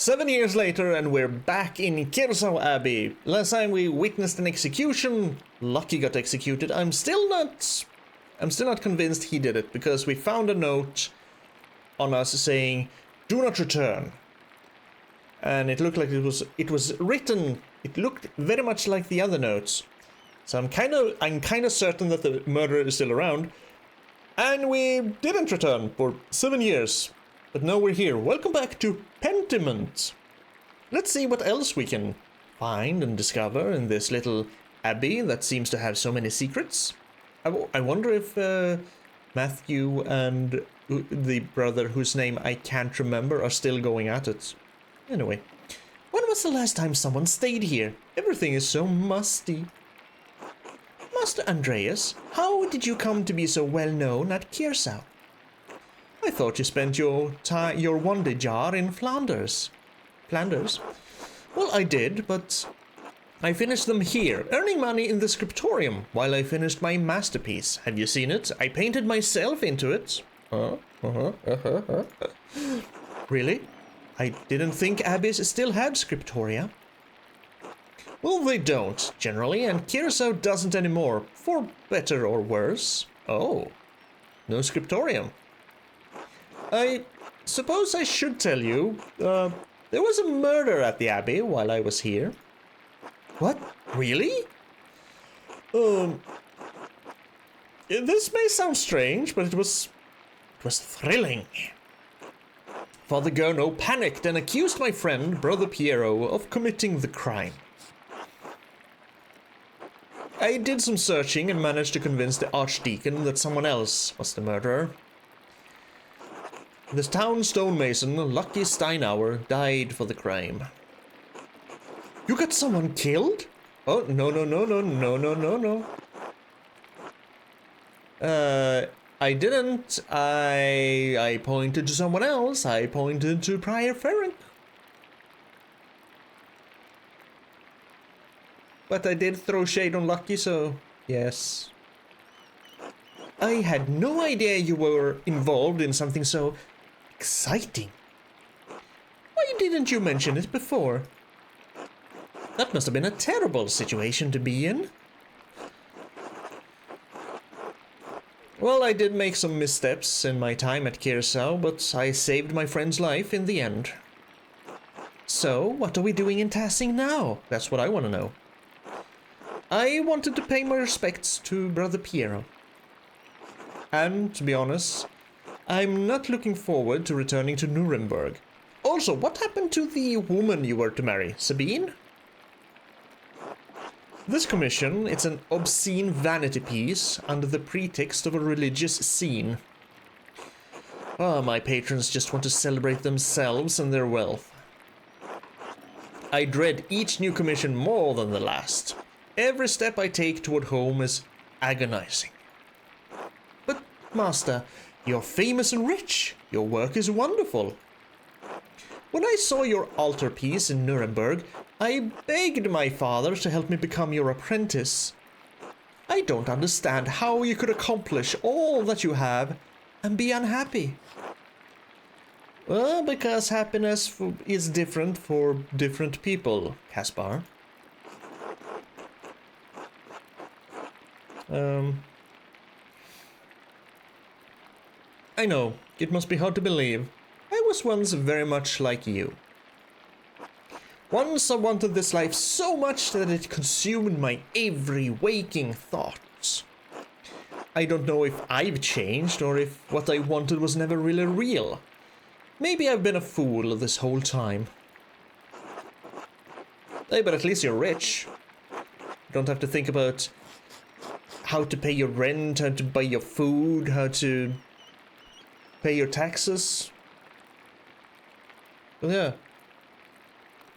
7 years later, and we're back in Kirsau Abbey. Last time we witnessed an execution. Lucky got executed. I'm still not convinced he did it, because we found a note on us saying, "Do not return." And it looked like it was written. It looked very much like the other notes. So I'm kind of certain that the murderer is still around. And we didn't return for 7 years. But now we're here. Welcome back to Pentiment. Let's see what else we can find and discover in this little abbey that seems to have so many secrets. I wonder if Matthew and the brother whose name I can't remember are still going at it. Anyway, when was the last time someone stayed here? Everything is so musty. Master Andreas, how did you come to be so well known at Kirsau? I thought you spent your wonder jar in Flanders. Flanders? Well, I did, but I finished them here, earning money in the scriptorium while I finished my masterpiece. Have you seen it? I painted myself into it. Really? I didn't think abbeys still had scriptoria. Well, they don't, generally, and Kirsau doesn't anymore, for better or worse. Oh, no scriptorium. I suppose I should tell you, there was a murder at the abbey while I was here. What? Really? This may sound strange, but it was thrilling. Father Gurno panicked and accused my friend, Brother Piero, of committing the crime. I did some searching and managed to convince the Archdeacon that someone else was the murderer. The town stonemason, Lucky Steinauer, died for the crime. You got someone killed? Oh, no. I didn't. I pointed to someone else. I pointed to Prior Ferenc. But I did throw shade on Lucky, so yes. I had no idea you were involved in something so exciting. Why didn't you mention it before? That must have been a terrible situation to be in. Well, I did make some missteps in my time at Kirsau, but I saved my friend's life in the end. So, what are we doing in Tassing now? That's what I want to know. I wanted to pay my respects to Brother Piero. And, to be honest, I'm not looking forward to returning to Nuremberg. Also, what happened to the woman you were to marry, Sabine? This commission, it's an obscene vanity piece under the pretext of a religious scene. My patrons just want to celebrate themselves and their wealth. I dread each new commission more than the last. Every step I take toward home is agonizing. But, Master, you're famous and rich. Your work is wonderful. When I saw your altarpiece in Nuremberg, I begged my father to help me become your apprentice. I don't understand how you could accomplish all that you have and be unhappy. Well, because happiness is different for different people, Caspar. I know, it must be hard to believe. I was once very much like you. Once I wanted this life so much that it consumed my every waking thought. I don't know if I've changed or if what I wanted was never really real. Maybe I've been a fool this whole time. Hey, but at least you're rich. You don't have to think about how to pay your rent, how to buy your food, how to pay your taxes. Well, yeah.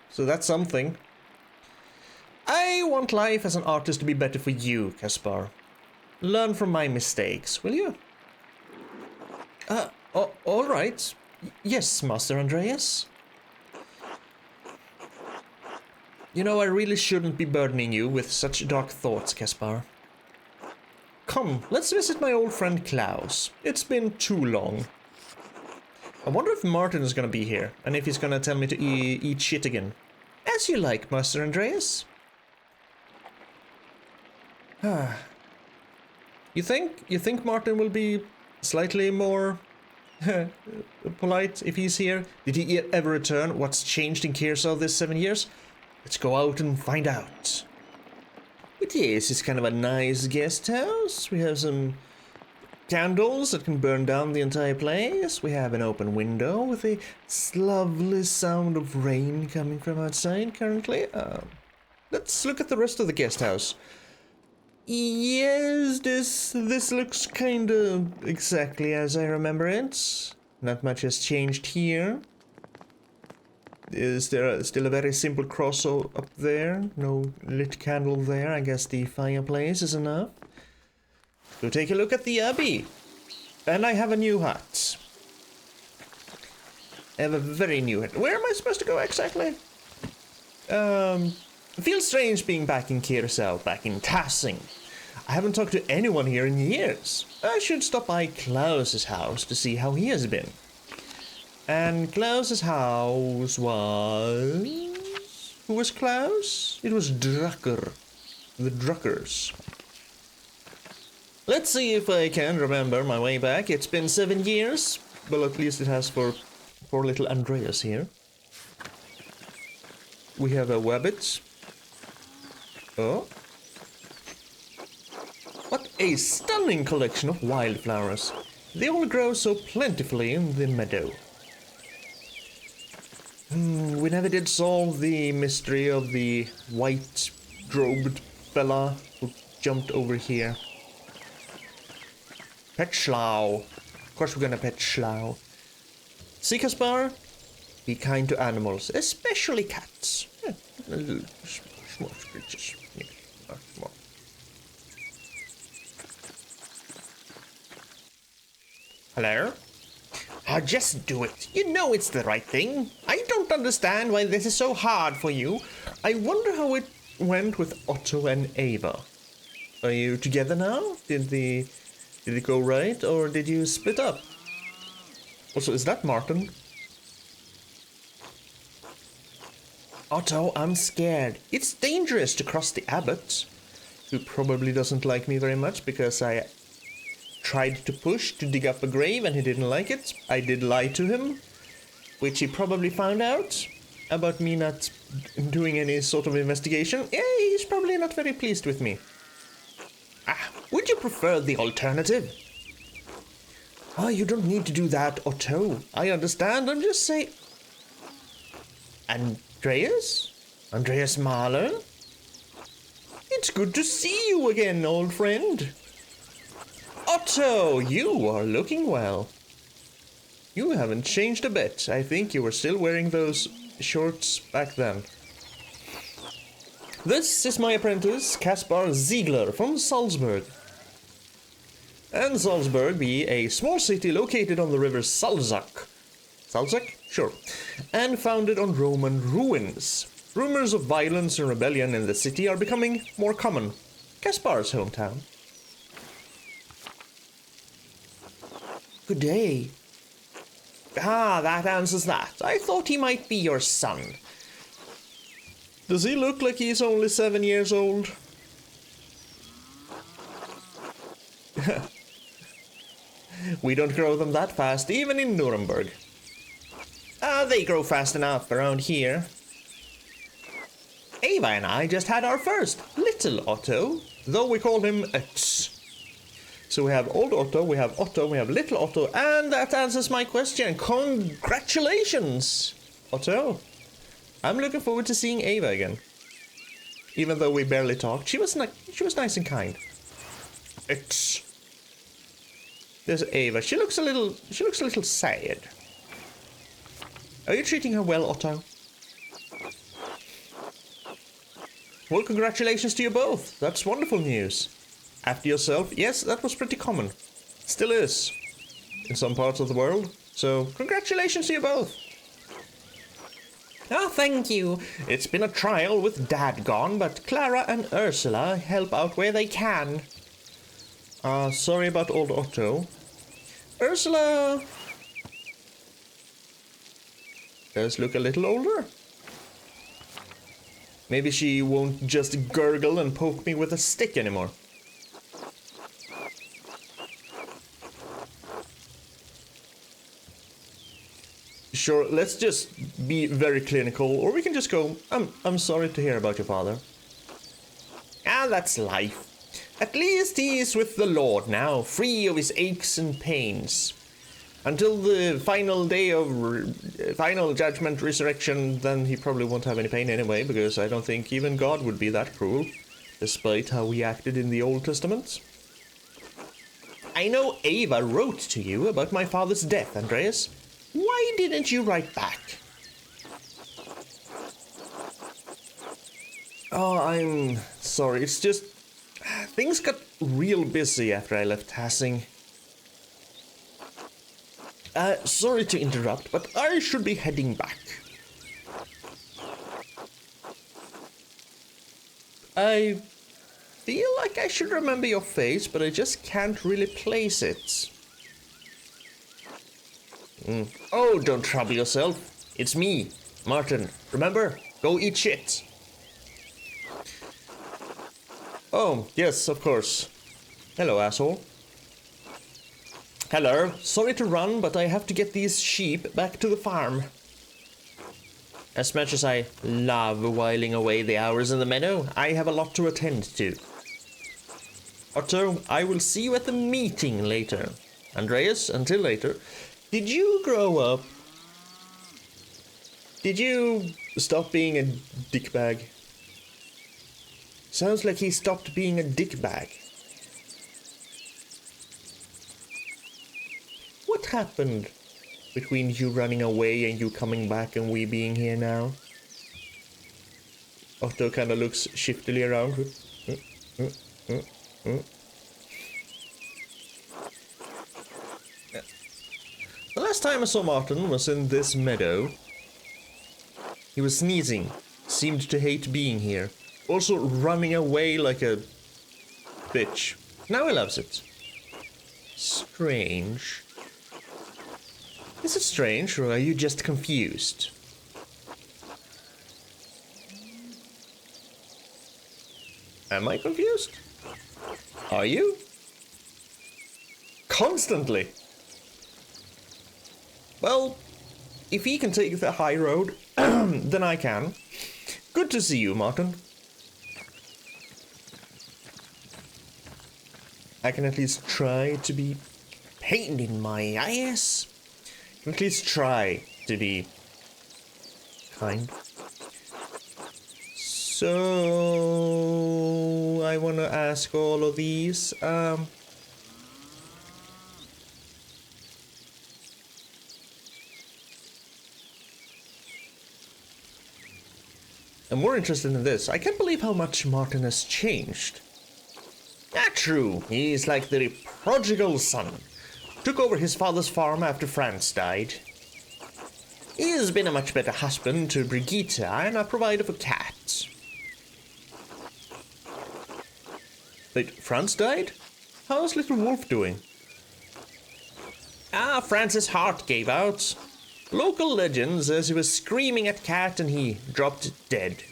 So that's something. I want life as an artist to be better for you, Caspar. Learn from my mistakes, will you? All right. Yes, Master Andreas. You know, I really shouldn't be burdening you with such dark thoughts, Caspar. Come, let's visit my old friend Klaus. It's been too long. I wonder if Martin is gonna be here, and if he's gonna tell me to eat shit again. As you like, Master Andreas. You think Martin will be slightly more polite if he's here? Did he ever return? What's changed in Kearsarge this 7 years? Let's go out and find out. But yes, it's kind of a nice guest house. We have some candles that can burn down the entire place. We have an open window with a lovely sound of rain coming from outside currently. Let's look at the rest of the guest house. Yes, this looks kinda exactly as I remember it. Not much has changed here. Is there still a very simple cross up there? No lit candle there. I guess the fireplace is enough. Go take a look at the abbey. And I have a new hat. I have a very new hat. Where am I supposed to go exactly? It feels strange being back in Kearsarge, back in Tassing. I haven't talked to anyone here in years. I should stop by Klaus's house to see how he has been. And Klaus's house was... Who was Klaus? It was Drucker. The Druckers. Let's see if I can remember my way back. It's been 7 years. Well, at least it has for poor little Andreas here. We have a wabbit. Oh. What a stunning collection of wildflowers. They all grow so plentifully in the meadow. We never did solve the mystery of the white-robed fella who jumped over here. Pet Schlau. Of course we're gonna pet Schlau. See, Kaspar? Be kind to animals, especially cats. Small creatures. More. Hello? Just do it. You know it's the right thing. I don't understand why this is so hard for you. I wonder how it went with Otto and Ava. Are you together now? Did it go right, or did you split up? Also, is that Martin? Otto, I'm scared. It's dangerous to cross the abbot, who probably doesn't like me very much because I tried to push to dig up a grave and he didn't like it. I did lie to him, which he probably found out about me not doing any sort of investigation. Yeah, he's probably not very pleased with me. Would you prefer the alternative? Oh, you don't need to do that, Otto. I understand, I'm just saying... Andreas? Andreas Mahler? It's good to see you again, old friend. Otto, you are looking well. You haven't changed a bit. I think you were still wearing those shorts back then. This is my apprentice, Kaspar Ziegler from Salzburg. And Salzburg be a small city located on the river Salzach. Salzach? Sure. And founded on Roman ruins. Rumors of violence and rebellion in the city are becoming more common. Kaspar's hometown. Good day. That answers that. I thought he might be your son. Does he look like he's only 7 years old? We don't grow them that fast, even in Nuremberg. They grow fast enough around here. Ava and I just had our first, little Otto, though we call him X. So we have old Otto, we have little Otto, and that answers my question. Congratulations, Otto. I'm looking forward to seeing Ava again. Even though we barely talked, she was nice and kind. X. There's Ava. She looks a little sad. Are you treating her well, Otto? Well, congratulations to you both. That's wonderful news. After yourself, yes, that was pretty common. Still is. In some parts of the world. So, congratulations to you both. Oh, thank you. It's been a trial with Dad gone, but Clara and Ursula help out where they can. Sorry about old Otto. Ursula does look a little older. Maybe she won't just gurgle and poke me with a stick anymore. Sure, let's just be very clinical, or we can just go, I'm sorry to hear about your father. Ah, that's life. At least he is with the Lord now, free of his aches and pains. Until the final day of final judgment, resurrection, then he probably won't have any pain anyway, because I don't think even God would be that cruel, despite how he acted in the Old Testament. I know Ava wrote to you about my father's death, Andreas. Why didn't you write back? Oh, I'm sorry, it's just... things got real busy after I left Hassing. Sorry to interrupt, but I should be heading back. I feel like I should remember your face, but I just can't really place it. Oh, don't trouble yourself. It's me, Martin. Remember? Go eat shit. Oh, yes, of course. Hello, asshole. Hello. Sorry to run, but I have to get these sheep back to the farm. As much as I love whiling away the hours in the meadow, I have a lot to attend to. Otto, I will see you at the meeting later. Andreas, until later. Did you grow up? Did you stop being a dickbag? Sounds like he stopped being a dickbag. What happened between you running away and you coming back and we being here now? Otto kind of looks shiftily around. The last time I saw Martin was in this meadow. He was sneezing, seemed to hate being here. Also running away like a bitch. Now he loves it. Strange. Is it strange, or are you just confused? Am I confused? Are you? Constantly. Well, if he can take the high road, then I can. Good to see you, Martin. I can at least try to be pain in my ass. I can at least try to be kind. So I want to ask all of these. I'm more interested in this. I can't believe how much Martin has changed. Ah, true. He's like the prodigal son. Took over his father's farm after Franz died. He has been a much better husband to Brigitte and a provider for cats. Wait, Franz died? How's little Wolf doing? Ah, Franz's heart gave out. Local legend says he was screaming at Cat and he dropped dead.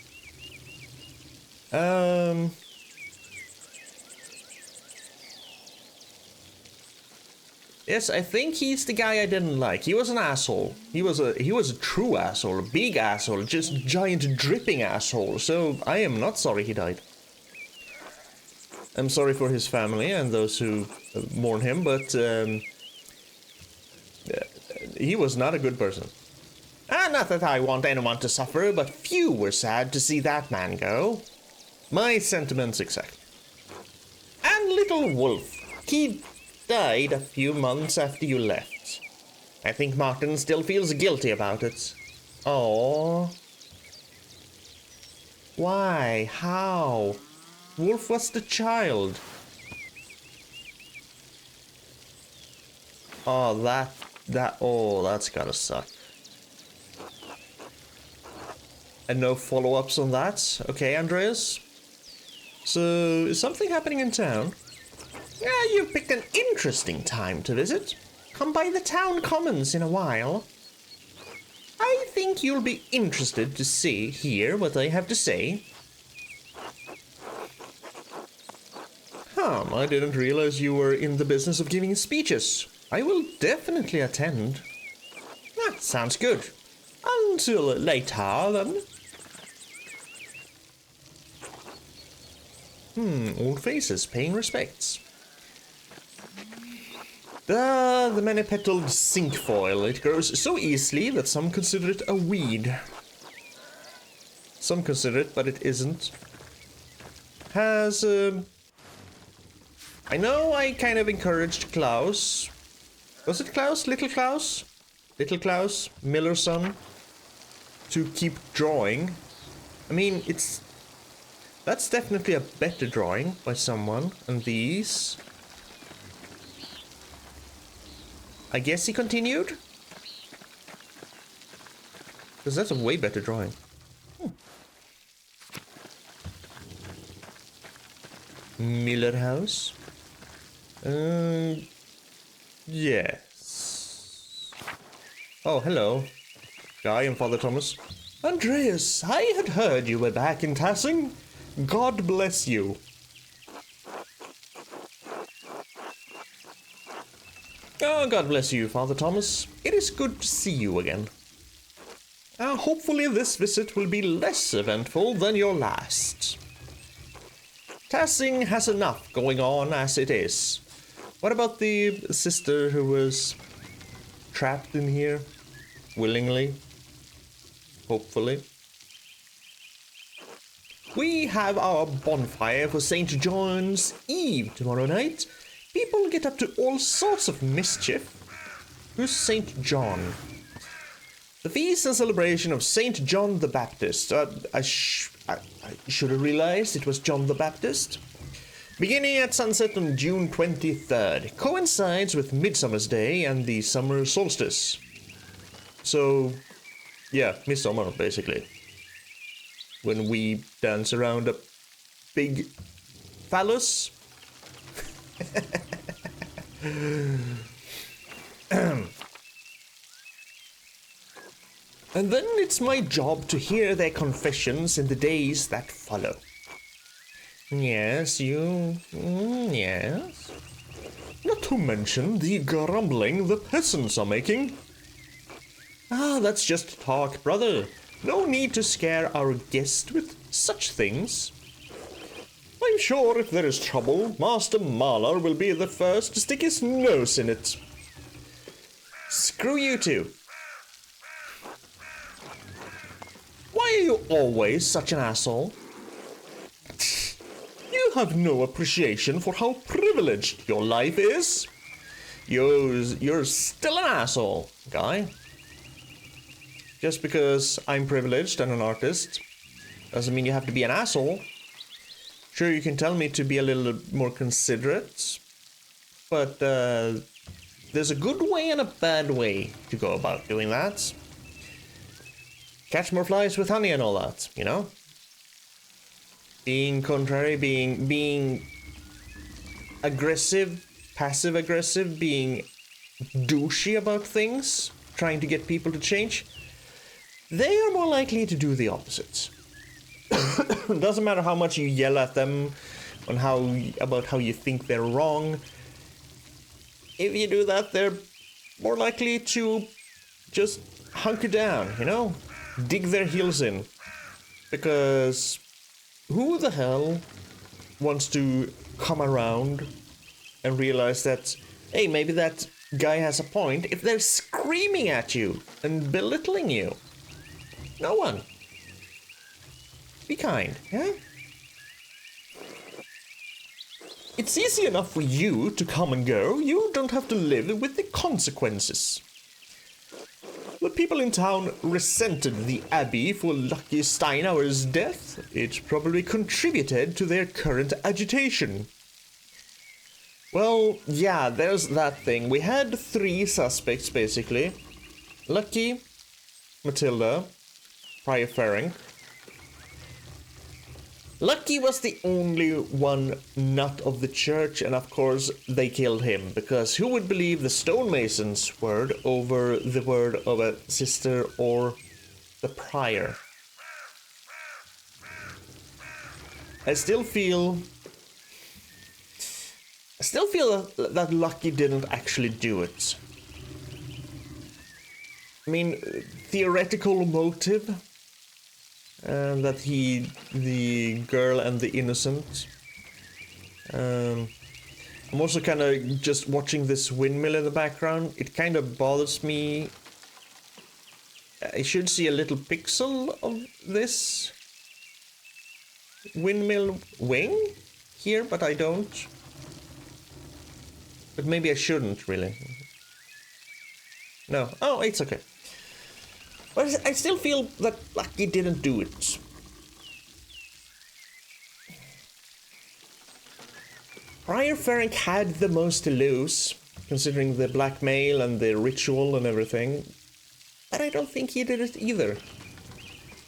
Yes, I think he's the guy I didn't like. He was an asshole. He was a true asshole, a big asshole, just giant dripping asshole. So I am not sorry he died. I'm sorry for his family and those who mourn him, but he was not a good person. Not that I want anyone to suffer, but few were sad to see that man go. My sentiments exactly. And little Wolf, he died a few months after you left. I think Martin still feels guilty about it. Oh. Why? How? Wolf was the child. Oh, that's gotta suck. And no follow-ups on that? Okay, Andreas. So, is something happening in town? Yeah, you've picked an interesting time to visit. Come by the town commons in a while. I think think you'll be interested to hear what I have to say. I didn't realize you were in the business of giving speeches. I will definitely attend. Sounds good. Until later, then. Old faces paying respects. The many-petaled cinquefoil. It grows so easily that some consider it a weed. Some consider it, but it isn't. Has, I know I kind of encouraged Klaus. Was it Klaus? Little Klaus? Little Klaus, Miller's son, to keep drawing. I mean, that's definitely a better drawing by someone. And these, I guess he continued, because that's a way better drawing. Miller House. Yes. Oh, hello. Guy and Father Thomas. Andreas, I had heard you were back in Tassing. God bless you. Oh, God bless you, Father Thomas. It is good to see you again. Hopefully this visit will be less eventful than your last. Tassing has enough going on as it is. What about the sister who was trapped in here? Willingly? Hopefully. We have our bonfire for St. John's Eve tomorrow night. People get up to all sorts of mischief. Who's St. John? The feast and celebration of St. John the Baptist. I should have realized it was John the Baptist. Beginning at sunset on June 23rd. Coincides with Midsummer's Day and the summer solstice. So, yeah, midsummer, basically. When we dance around a big phallus. And then it's my job to hear their confessions in the days that follow. Yes, yes. Not to mention the grumbling the peasants are making. That's just talk, brother. No need to scare our guest with such things. I'm sure if there is trouble, Master Mahler will be the first to stick his nose in it. Screw you two. Why are you always such an asshole? You have no appreciation for how privileged your life is. You're still an asshole, guy. Just because I'm privileged and an artist doesn't mean you have to be an asshole. Sure, you can tell me to be a little more considerate, but there's a good way and a bad way to go about doing that. Catch more flies with honey and all that, you know? Being contrary, being aggressive, passive-aggressive, being douchey about things, trying to get people to change, they are more likely to do the opposite. Doesn't matter how much you yell at them about how you think they're wrong. If you do that, they're more likely to just hunker down, you know? Dig their heels in. Because who the hell wants to come around and realize that, hey, maybe that guy has a point if they're screaming at you and belittling you? No one. Be kind, yeah? It's easy enough for you to come and go. You don't have to live with the consequences. The people in town resented the Abbey for Lucky Steinauer's death. It probably contributed to their current agitation. Well, yeah, there's that thing. We had 3 suspects, basically. Lucky, Matilda, Prior Ferenc. Lucky was the only one not of the church, and of course they killed him, because who would believe the stonemason's word over the word of a sister or the prior. I still feel that Lucky didn't actually do it. I mean, theoretical motive, that the girl and the innocent. I'm also kind of just watching this windmill in the background. It kind of bothers me. I should see a little pixel of this windmill wing here, but I don't. But maybe I shouldn't, really. No. Oh, it's okay. But I still feel that Lucky didn't do it. Prior Ferenc had the most to lose, considering the blackmail and the ritual and everything. But I don't think he did it either.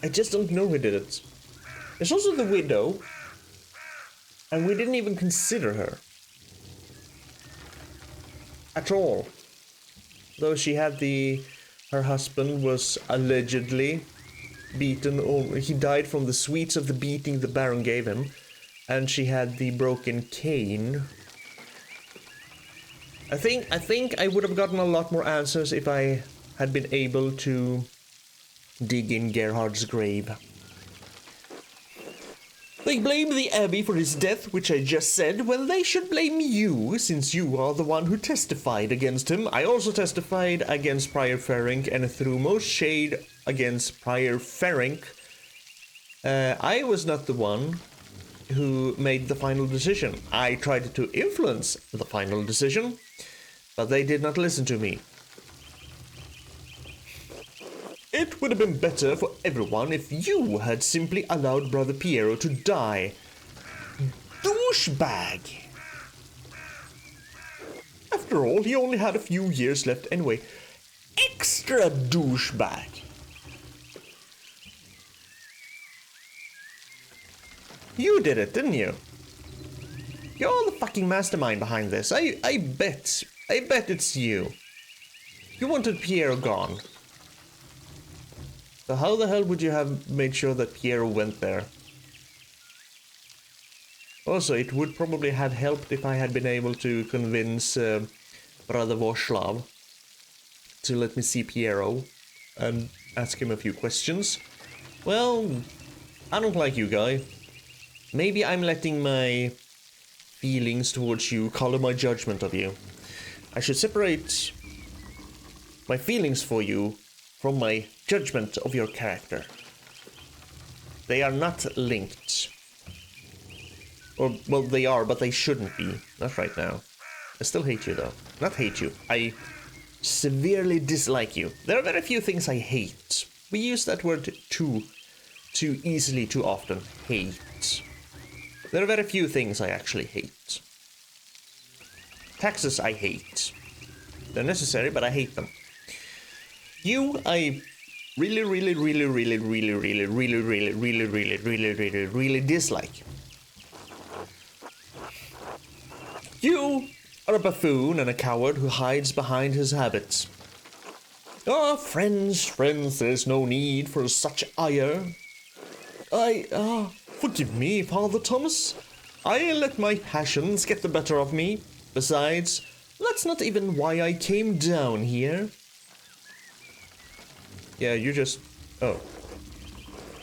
I just don't know who did it. There's also the widow, and we didn't even consider her. At all. Though she had her husband was allegedly beaten, or he died from the sweets of the beating the Baron gave him, and she had the broken cane. I think I would have gotten a lot more answers if I had been able to dig in Gerhard's grave. They blame the Abbey for his death, which I just said, when they should blame you, since you are the one who testified against him. I also testified against Prior Ferenc and threw most shade against Prior Ferenc. I was not the one who made the final decision. I tried to influence the final decision, but they did not listen to me. It would have been better for everyone if you had simply allowed Brother Piero to die. Douchebag! After all, he only had a few years left anyway. Extra douchebag! You did it, didn't you? You're the fucking mastermind behind this. I bet it's you. You wanted Piero gone. So how the hell would you have made sure that Piero went there? Also, it would probably have helped if I had been able to convince Brother Voslav to let me see Piero and ask him a few questions. Well, I don't like you, guy. Maybe I'm letting my feelings towards you color my judgment of you. I should separate my feelings for you from my judgment of your character. They are not linked. Or, well, they are, but they shouldn't be. Not right now. I still hate you, though. Not hate you. I severely dislike you. There are very few things I hate. We use that word too easily, too often. Hate. There are very few things I actually hate. Taxes I hate. They're necessary, but I hate them. You, I really dislike. You are a buffoon and a coward who hides behind his habits. Ah, friends, there's no need for such ire. Forgive me, Father Thomas. I let my passions get the better of me. Besides, that's not even why I came down here. Yeah, you just... Oh.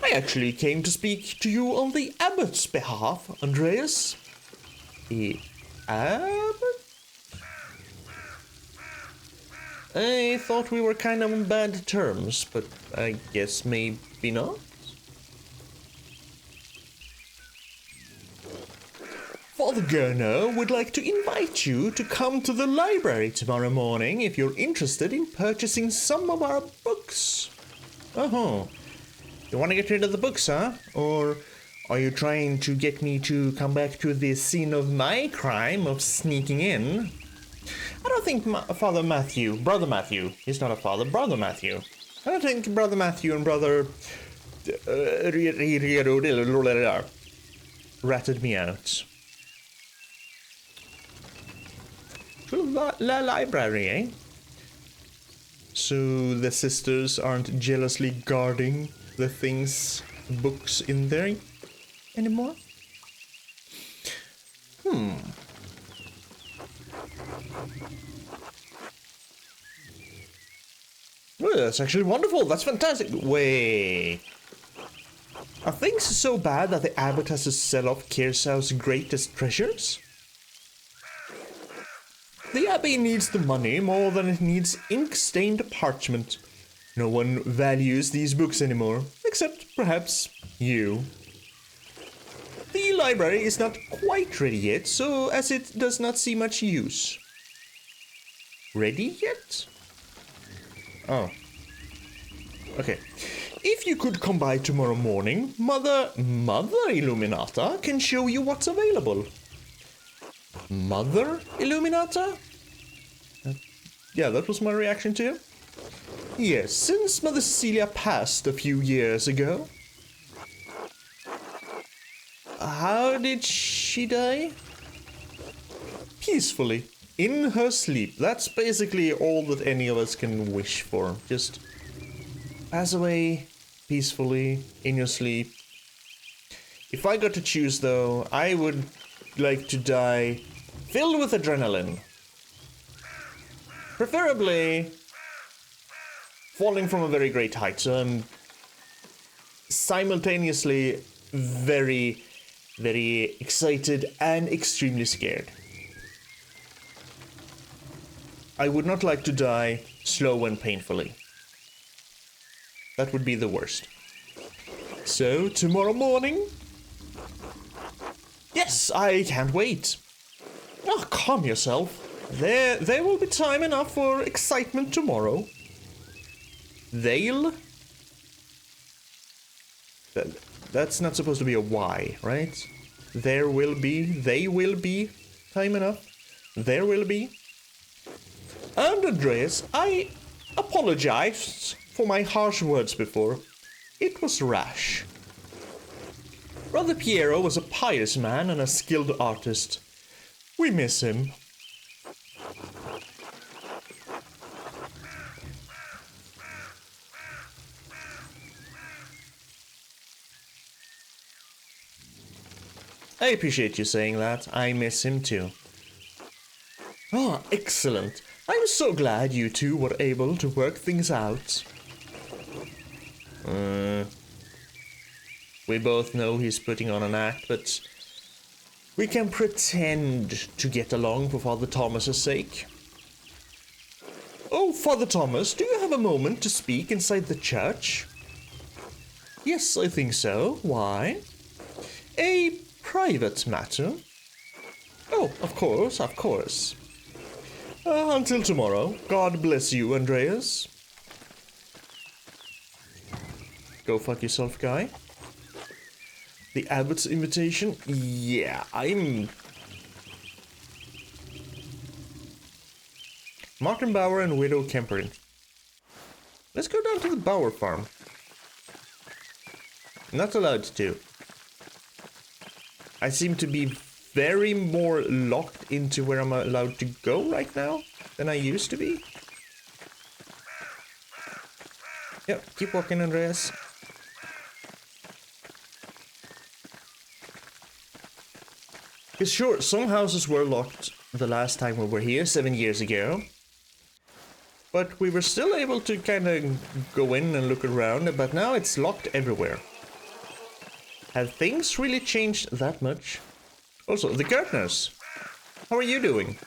I actually came to speak to you on the Abbot's behalf, Andreas. The Abbot? I thought we were kind of on bad terms, but I guess maybe not. Father Gurner would like to invite you to come to the library tomorrow morning if you're interested in purchasing some of our books. Oh, you want to get rid of the books, huh? Or are you trying to get me to come back to the scene of my crime of sneaking in? I don't think Brother Matthew, he's not a father, Brother Matthew. I don't think Brother Matthew and Brother ratted me out. To the library, eh? so the sisters aren't jealously guarding the books in there anymore. Oh, that's actually wonderful. That's fantastic. Wait. Are things so bad that the abbot has to sell off Kirsau's greatest treasures? The abbey needs the money more than it needs ink-stained parchment. No one values these books anymore, except perhaps you. The library is not quite ready yet, so as it does not see much use. Ready yet? Oh. Okay. If you could come by tomorrow morning, Mother Illuminata can show you what's available. Mother Illuminata? Yeah, that was my reaction to you. Yes, since Mother Cecilia passed a few years ago. How did she die? Peacefully, in her sleep. That's basically all that any of us can wish for. Just pass away peacefully in your sleep. If I got to choose, though, I would like to die filled with adrenaline. Preferably falling from a very great height, so I'm simultaneously very, very excited and extremely scared. I would not like to die slow and painfully. That would be the worst. So, tomorrow morning? Yes, I can't wait. Oh, calm yourself. There will be time enough for excitement tomorrow. They'll? That's not supposed to be a Y, right? There will be, they will be time enough. There will be. And Andreas, I apologized for my harsh words before. It was rash. Brother Piero was a pious man and a skilled artist. We miss him. I appreciate you saying that. I miss him too. Oh, excellent. I'm so glad you two were able to work things out. We both know he's putting on an act, but we can pretend to get along for Father Thomas's sake. Oh, Father Thomas, do you have a moment to speak inside the church? Yes, I think so. Why? A private matter. Oh, of course, of course. Until tomorrow. God bless you, Andreas. Go fuck yourself, guy. The abbot's invitation? Yeah, I'm... Martin Bauer and Widow Kemperin. Let's go down to the Bauer farm. Not allowed to. I seem to be very more locked into where I'm allowed to go right now than I used to be. Yep, keep walking, Andreas. Because sure, some houses were locked the last time we were here, 7 years ago. But we were still able to kind of go in and look around, but now it's locked everywhere. Have things really changed that much? Also, the gardeners. How are you doing?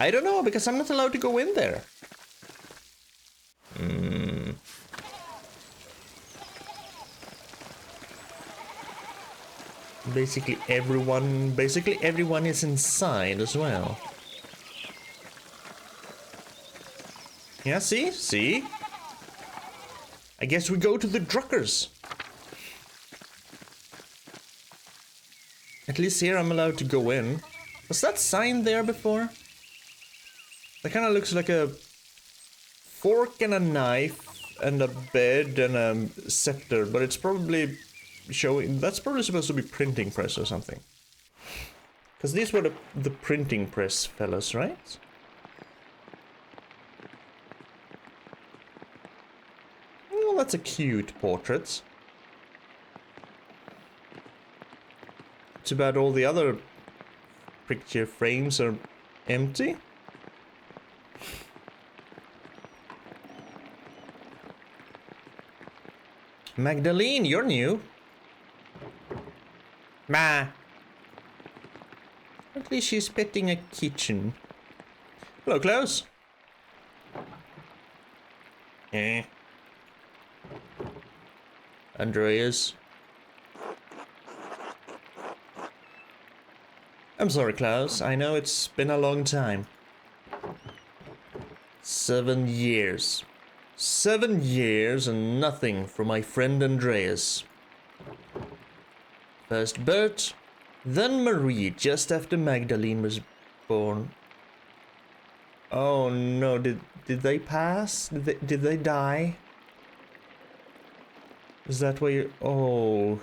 I don't know, because I'm not allowed to go in there. Basically everyone is inside as well. Yeah, see? I guess we go to the Druckers. At least here I'm allowed to go in. Was that sign there before? That kind of looks like a fork and a knife and a bed and a scepter, but it's probably showing... That's probably supposed to be printing press or something. Because these were the printing press fellas, right? that's a cute portrait. Too bad all the other picture frames are empty. Magdalene, you're new. Ma. At least she's petting a kitchen. Hello, Klaus. Eh. Andreas. I'm sorry, Klaus. I know it's been a long time. 7 years. 7 years and nothing from my friend Andreas. First Bert, then Marie, just after Magdalene was born. Oh no, did they pass? Did they die? Is that why you... Oh,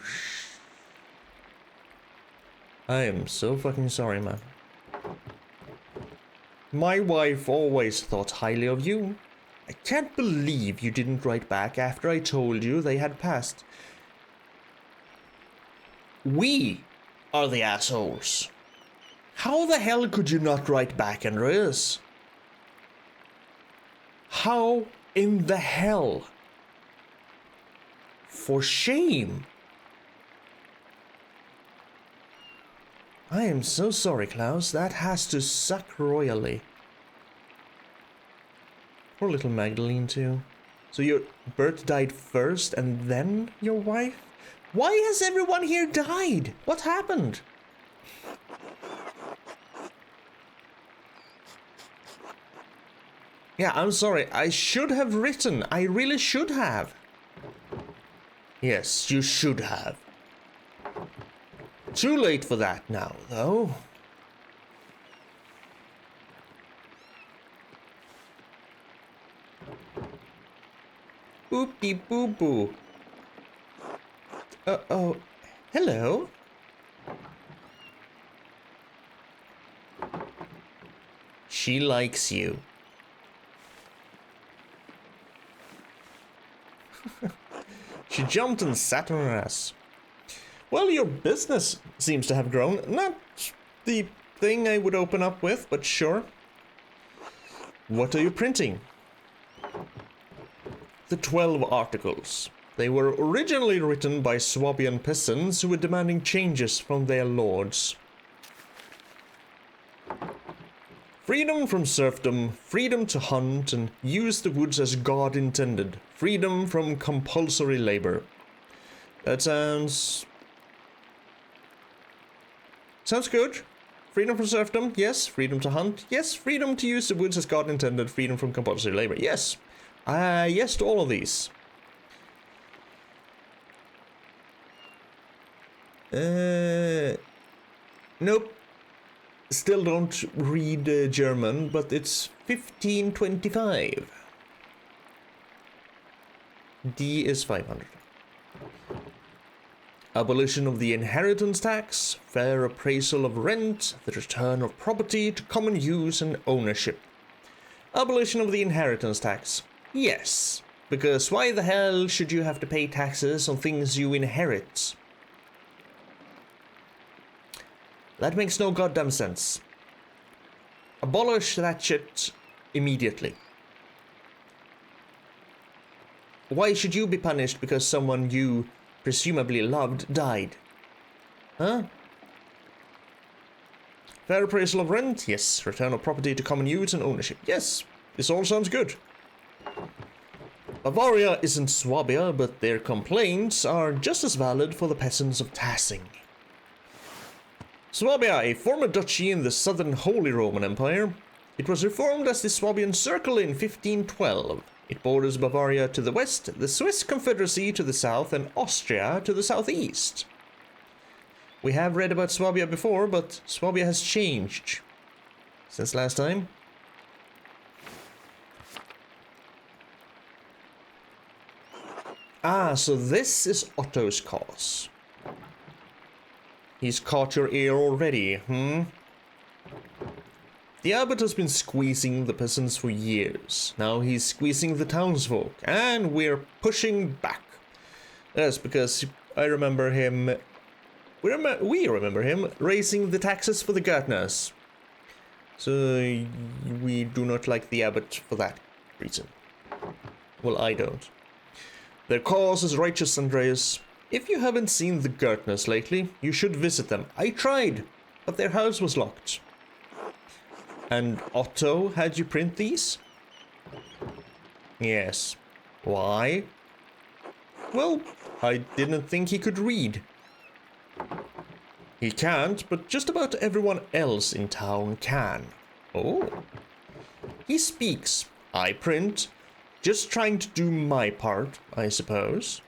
I am so fucking sorry, man. My wife always thought highly of you. I can't believe you didn't write back after I told you they had passed. We are the assholes. How the hell could you not write back, Andreas? How in the hell? For shame. I am so sorry, Klaus. That has to suck royally. Poor little Magdalene, too. So your Bert died first and then your wife? Why has everyone here died? What happened? Yeah, I'm sorry. I should have written. I really should have. Yes, you should have. Too late for that now, though. Boop-de boo-boo. Oh, hello? She likes you. She jumped and sat on her ass. Well, your business seems to have grown. Not the thing I would open up with, but sure. What are you printing? The 12 articles. They were originally written by Swabian peasants who were demanding changes from their lords. Freedom from serfdom, freedom to hunt and use the woods as God intended, freedom from compulsory labor. That sounds good. Freedom from serfdom, yes. Freedom to hunt, yes. Freedom to use the woods as God intended, freedom from compulsory labor, yes. Yes to all of these. Nope. Still don't read German, but it's 1525. D is 500. Abolition of the inheritance tax, fair appraisal of rent, the return of property to common use and ownership. Abolition of the inheritance tax. Yes, because why the hell should you have to pay taxes on things you inherit? That makes no goddamn sense. Abolish that shit immediately. Why should you be punished because someone you presumably loved died? Huh? Fair appraisal of rent? Yes. Return of property to common use and ownership? Yes. This all sounds good. Bavaria isn't Swabia, but their complaints are just as valid for the peasants of Tassing. Swabia, a former duchy in the southern Holy Roman Empire. It was reformed as the Swabian Circle in 1512. It borders Bavaria to the west, the Swiss Confederacy to the south, and Austria to the southeast. We have read about Swabia before, but Swabia has changed since last time. Ah, so this is Otto's cause. He's caught your ear already, hmm? The abbot has been squeezing the peasants for years. Now he's squeezing the townsfolk, and we're pushing back. Yes, because I remember him... We remember him raising the taxes for the gardeners. So we do not like the abbot for that reason. Well, I don't. Their cause is righteous, Andreas. If you haven't seen the gardeners lately, you should visit them. I tried, but their house was locked. And Otto had you print these? Yes. Why? Well, I didn't think he could read. He can't, but just about everyone else in town can. Oh. He speaks. I print. Just trying to do my part, I suppose.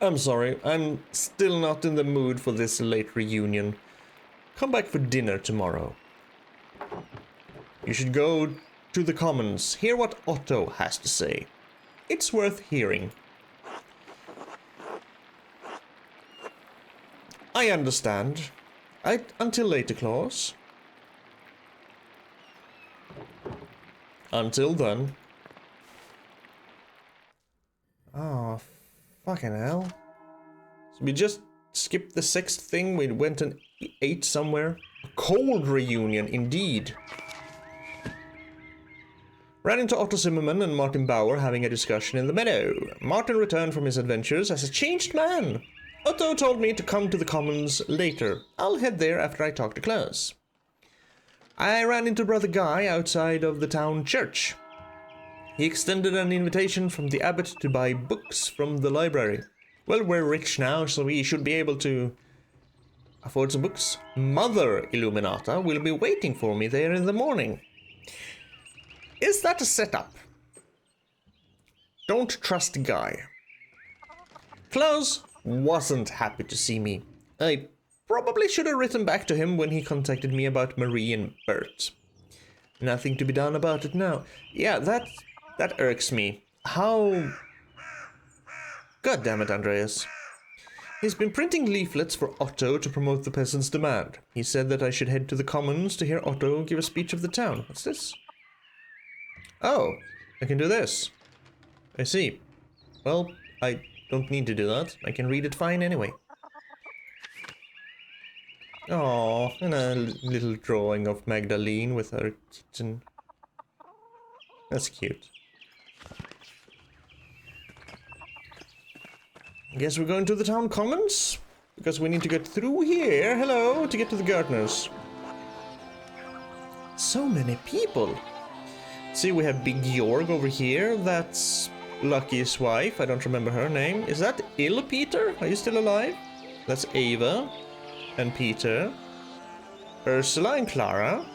I'm sorry, I'm still not in the mood for this late reunion. Come back for dinner tomorrow. You should go to the Commons, hear what Otto has to say. It's worth hearing. I understand. Until later, Claus. Until then. Oh, fucking hell. So we just skipped the sixth thing, we went and ate somewhere. A cold reunion, indeed. Ran into Otto Zimmerman and Martin Bauer having a discussion in the meadow. Martin returned from his adventures as a changed man. Otto told me to come to the Commons later. I'll head there after I talk to Klaus. I ran into Brother Guy outside of the town church. He extended an invitation from the abbot to buy books from the library. Well, we're rich now, so we should be able to afford some books. Mother Illuminata will be waiting for me there in the morning. Is that a setup? Don't trust Guy. Klaus wasn't happy to see me. I probably should have written back to him when he contacted me about Marie and Bert. Nothing to be done about it now. Yeah, that irks me. How... God damn it, Andreas. He's been printing leaflets for Otto to promote the peasants' demand. He said that I should head to the Commons to hear Otto give a speech of the town. What's this? Oh, I can do this. I see. Well, I don't need to do that. I can read it fine anyway. Oh, and a little drawing of Magdalene with her kitten. That's cute. Guess we're going to the town commons? Because we need to get through here, hello, to get to the gardeners. So many people. See, we have Big Jorg over here. That's Lucky's wife. I don't remember her name. Is that Il Peter? Are you still alive? That's Ava and Peter. Ursula and Clara.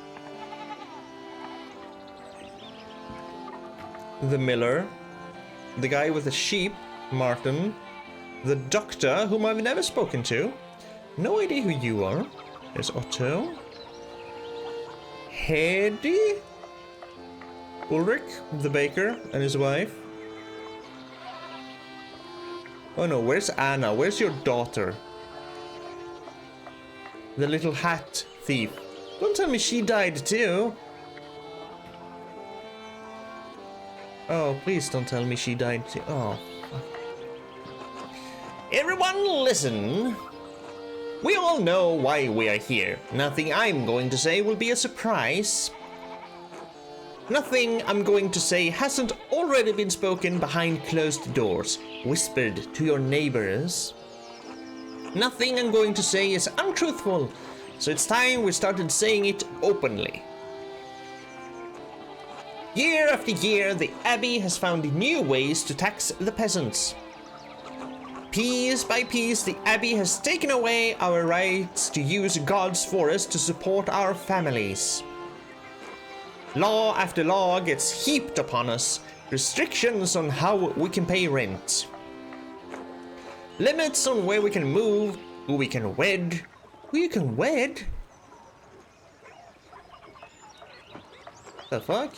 The miller. The guy with the sheep, Martin. The doctor, whom I've never spoken to. No idea who you are. There's Otto. Hedy. Ulrich, the baker, and his wife. Oh no, where's Anna? Where's your daughter? The little hat thief. Don't tell me she died too. Oh, please don't tell me she died too. Oh, fuck. Everyone listen. We all know why we are here. Nothing I'm going to say will be a surprise. Nothing I'm going to say hasn't already been spoken behind closed doors, whispered to your neighbors. Nothing I'm going to say is untruthful, so it's time we started saying it openly. Year after year, the Abbey has found new ways to tax the peasants. Piece by piece, the Abbey has taken away our rights to use God's forest to support our families. Law after law gets heaped upon us, restrictions on how we can pay rent. Limits on where we can move, who we can wed. Who you can wed? The fuck?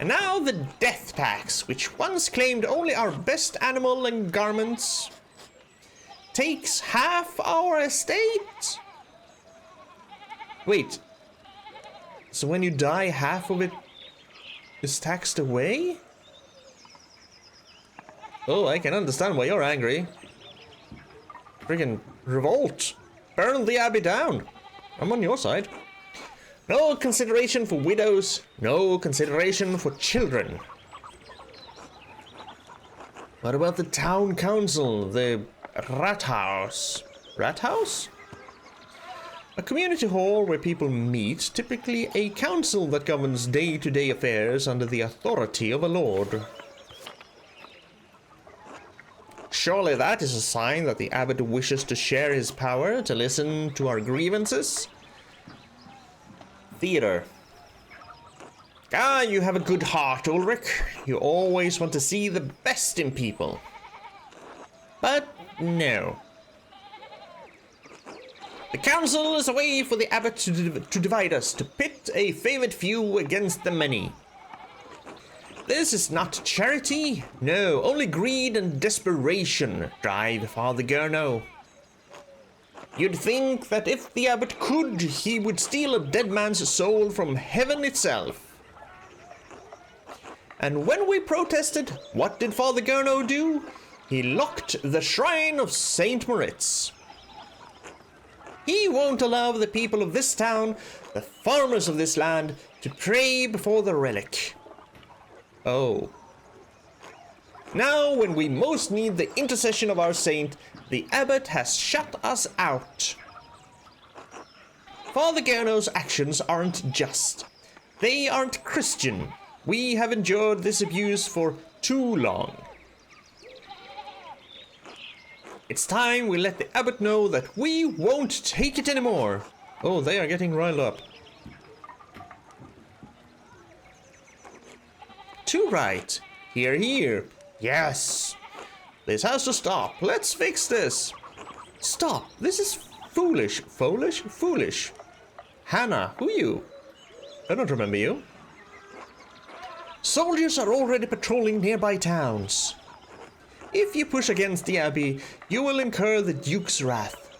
And now the death tax, which once claimed only our best animal and garments, takes half our estate. Wait. So when you die, half of it is taxed away? Oh, I can understand why you're angry. Friggin' revolt. Burn the abbey down. I'm on your side. No consideration for widows. No consideration for children. What about the town council? The Rathaus? Rathaus? A community hall where people meet, typically a council that governs day-to-day affairs under the authority of a lord. Surely that is a sign that the abbot wishes to share his power, to listen to our grievances? Theater. Ah, you have a good heart, Ulrich. You always want to see the best in people. But no. The council is a way for the abbot to divide us, to pit a favored few against the many. This is not charity. No, only greed and desperation drive Father Gurno. You'd think that if the abbot could, he would steal a dead man's soul from heaven itself. And when we protested, what did Father Gurno do? He locked the shrine of Saint Moritz. He won't allow the people of this town, the farmers of this land, to pray before the relic. Oh. Now, when we most need the intercession of our saint, the abbot has shut us out. Father Gurno's actions aren't just. They aren't Christian. We have endured this abuse for too long. It's time we let the abbot know that we won't take it anymore. Oh, they are getting riled up. Too right. Here, here. Yes. This has to stop. Let's fix this. Stop. This is foolish. Foolish? Foolish. Hannah, who are you? I don't remember you. Soldiers are already patrolling nearby towns. If you push against the abbey, you will incur the Duke's wrath.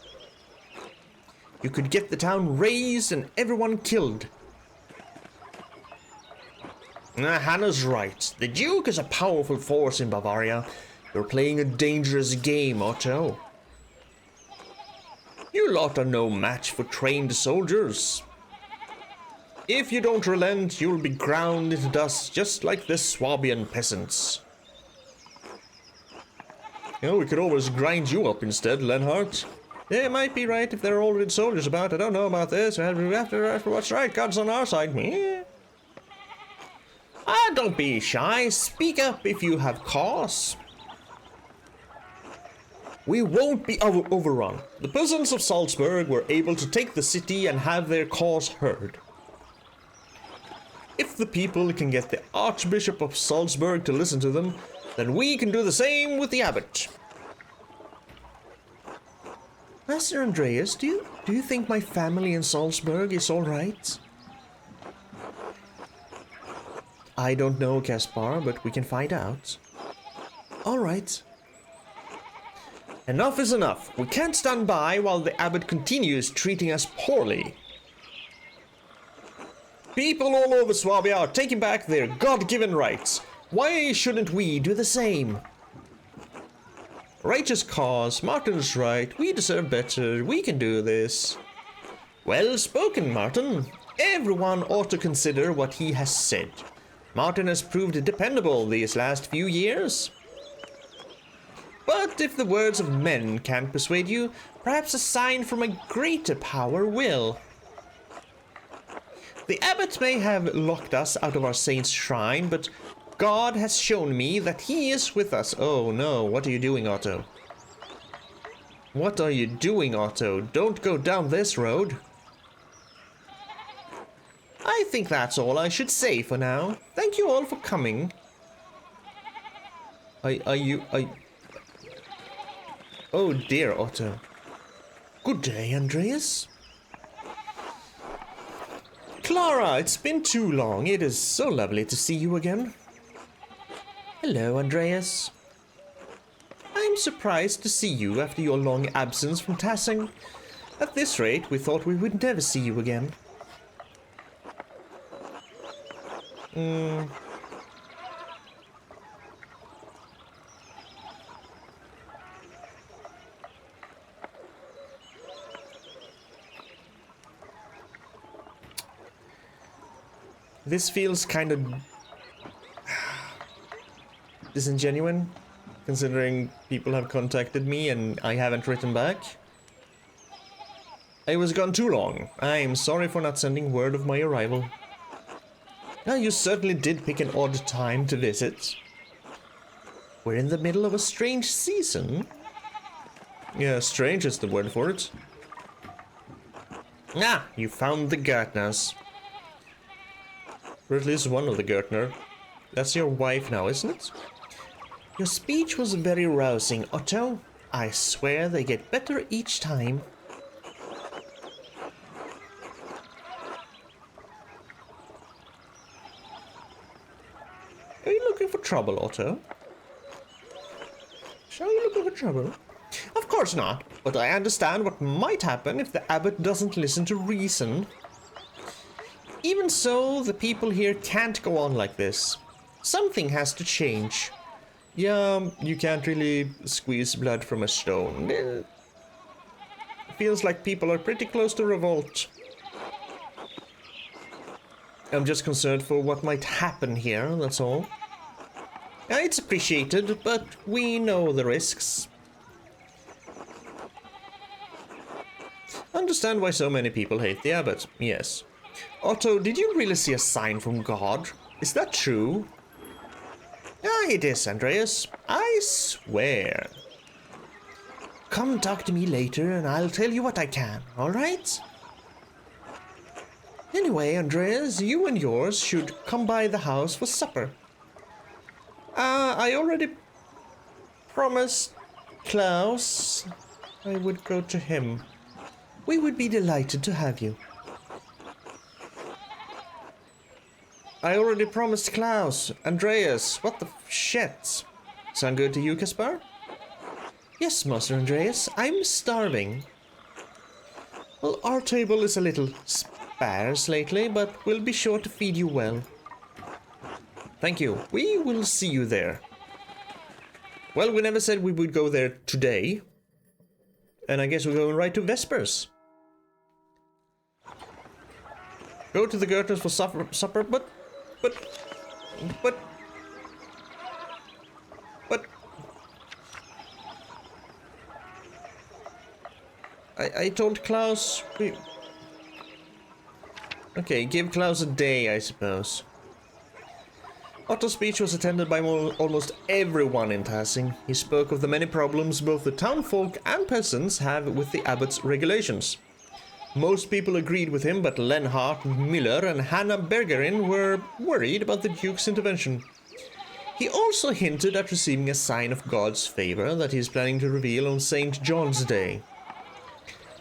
You could get the town razed and everyone killed. Hannah's right. The Duke is a powerful force in Bavaria. You're playing a dangerous game, Otto. You lot are no match for trained soldiers. If you don't relent, you'll be ground into dust just like the Swabian peasants. You know, we could always grind you up instead, Lenhart. Yeah, might be right if there are already soldiers about. I don't know about this. We have to what's right. God's on our side. Yeah. Ah, don't be shy. Speak up if you have cause. We won't be overrun. The peasants of Salzburg were able to take the city and have their cause heard. If the people can get the Archbishop of Salzburg to listen to them, then we can do the same with the abbot. Master Andreas, do you think my family in Salzburg is all right? I don't know, Caspar, but we can find out. All right. Enough is enough. We can't stand by while the abbot continues treating us poorly. People all over Swabia are taking back their God-given rights. Why shouldn't we do the same? Righteous cause, Martin's right, we deserve better, we can do this. Well spoken, Martin. Everyone ought to consider what he has said. Martin has proved dependable these last few years. But if the words of men can't persuade you, perhaps a sign from a greater power will. The abbot may have locked us out of our saint's shrine, but God has shown me that he is with us. Oh no, what are you doing, Otto? What are you doing, Otto? Don't go down this road. I think that's all I should say for now. Thank you all for coming. Oh dear, Otto. Good day, Andreas. Clara, it's been too long. It is so lovely to see you again. Hello, Andreas. I'm surprised to see you after your long absence from Tassing. At this rate, we thought we would never see you again. This feels kind of disingenuous, considering people have contacted me and I haven't written back. I was gone too long. I'm sorry for not sending word of my arrival. Now, you certainly did pick an odd time to visit. We're in the middle of a strange season. Yeah, strange is the word for it. Ah, you found the Gartners. Or at least one of the Gartner. That's your wife now, isn't it? Your speech was very rousing, Otto. I swear they get better each time. Are you looking for trouble, Otto? Are you looking for trouble? Of course not, but I understand what might happen if the abbot doesn't listen to reason. Even so, the people here can't go on like this. Something has to change. Yeah, you can't really squeeze blood from a stone. It feels like people are pretty close to revolt. I'm just concerned for what might happen here, that's all. It's appreciated, but we know the risks. Understand why so many people hate the abbot, yes. Otto, did you really see a sign from God? Is that true? It is, Andreas. I swear. Come talk to me later and I'll tell you what I can, alright? Anyway, Andreas, you and yours should come by the house for supper. I already promised Klaus I would go to him. We would be delighted to have you. I already promised Klaus. Andreas, what the shit? Sound good to you, Caspar? Yes, Master Andreas, I'm starving. Well, our table is a little sparse lately, but we'll be sure to feed you well. Thank you. We will see you there. Well, we never said we would go there today. And I guess we're going right to Vespers. Go to the Gertners for supper, but... I told Klaus... Okay, give Klaus a day, I suppose. Otto's speech was attended by almost everyone in Tassing. He spoke of the many problems both the townfolk and peasants have with the abbot's regulations. Most people agreed with him, but Lenhart, Miller and Hanna Bergerin were worried about the Duke's intervention. He also hinted at receiving a sign of God's favor that he is planning to reveal on St. John's Day.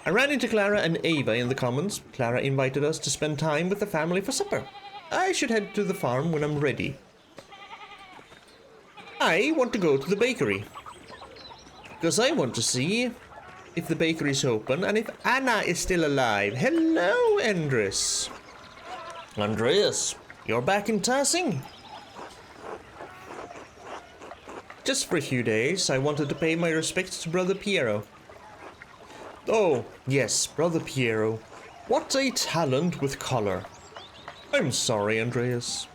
I ran into Clara and Ava in the commons. Clara invited us to spend time with the family for supper. I should head to the farm when I'm ready. I want to go to the bakery. Because I want to see if the bakery is open and if Anna is still alive. Hello, Andres. Andreas, you're back in Tassing? Just for a few days, I wanted to pay my respects to Brother Piero. Oh, yes, Brother Piero. What a talent with color. I'm sorry, Andreas.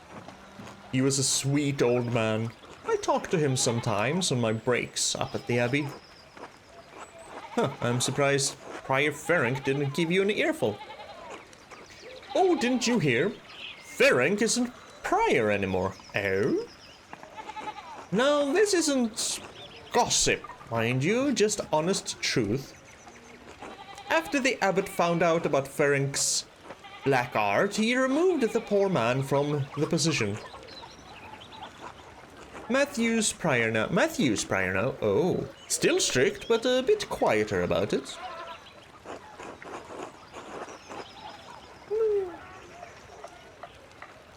He was a sweet old man. I talk to him sometimes on my breaks up at the Abbey. Huh, I'm surprised Prior Ferenc didn't give you an earful. Oh, didn't you hear? Ferenc isn't Prior anymore. Oh? Now, this isn't gossip, mind you, just honest truth. After the abbot found out about Ferenc's black art, he removed the poor man from the position. Matthew's Prior now. Oh, still strict, but a bit quieter about it.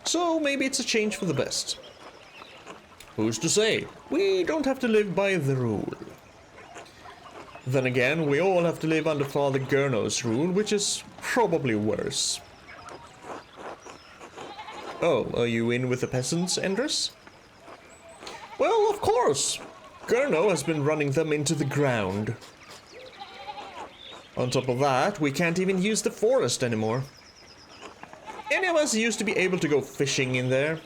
So maybe it's a change for the best. Who's to say? We don't have to live by the rule. Then again, we all have to live under Father Gurno's rule, which is probably worse. Oh, are you in with the peasants, Endres? Well, of course. Gurno has been running them into the ground. On top of that, we can't even use the forest anymore. Any of us used to be able to go fishing in there.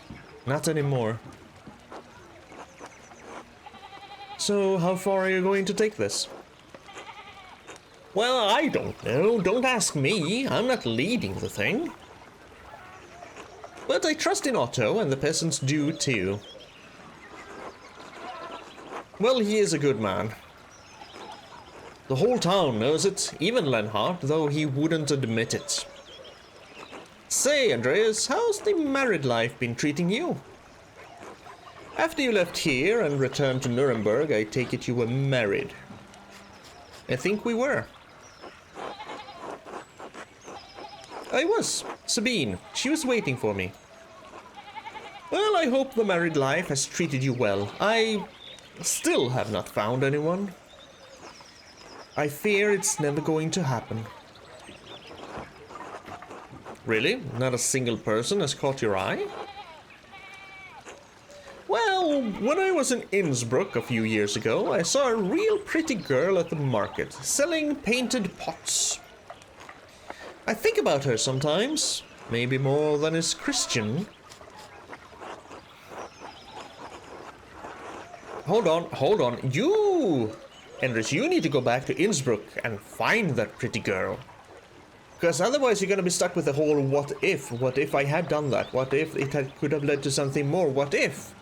Not anymore. So, how far are you going to take this? Well, I don't know. Don't ask me. I'm not leading the thing. But I trust in Otto, and the peasants do too. Well, he is a good man. The whole town knows it, even Lenhart, though he wouldn't admit it. Say, Andreas, how's the married life been treating you? After you left here and returned to Nuremberg, I take it you were married. I think we were. I was. Sabine. She was waiting for me. Well, I hope the married life has treated you well. I still have not found anyone. I fear it's never going to happen. Really? Not a single person has caught your eye? Well, when I was in Innsbruck a few years ago, I saw a real pretty girl at the market, selling painted pots. I think about her sometimes, maybe more than is Christian. Hold on, you! Endres, you need to go back to Innsbruck and find that pretty girl. Because otherwise you're gonna be stuck with the whole what if I had done that, what if it could have led to something more, what if?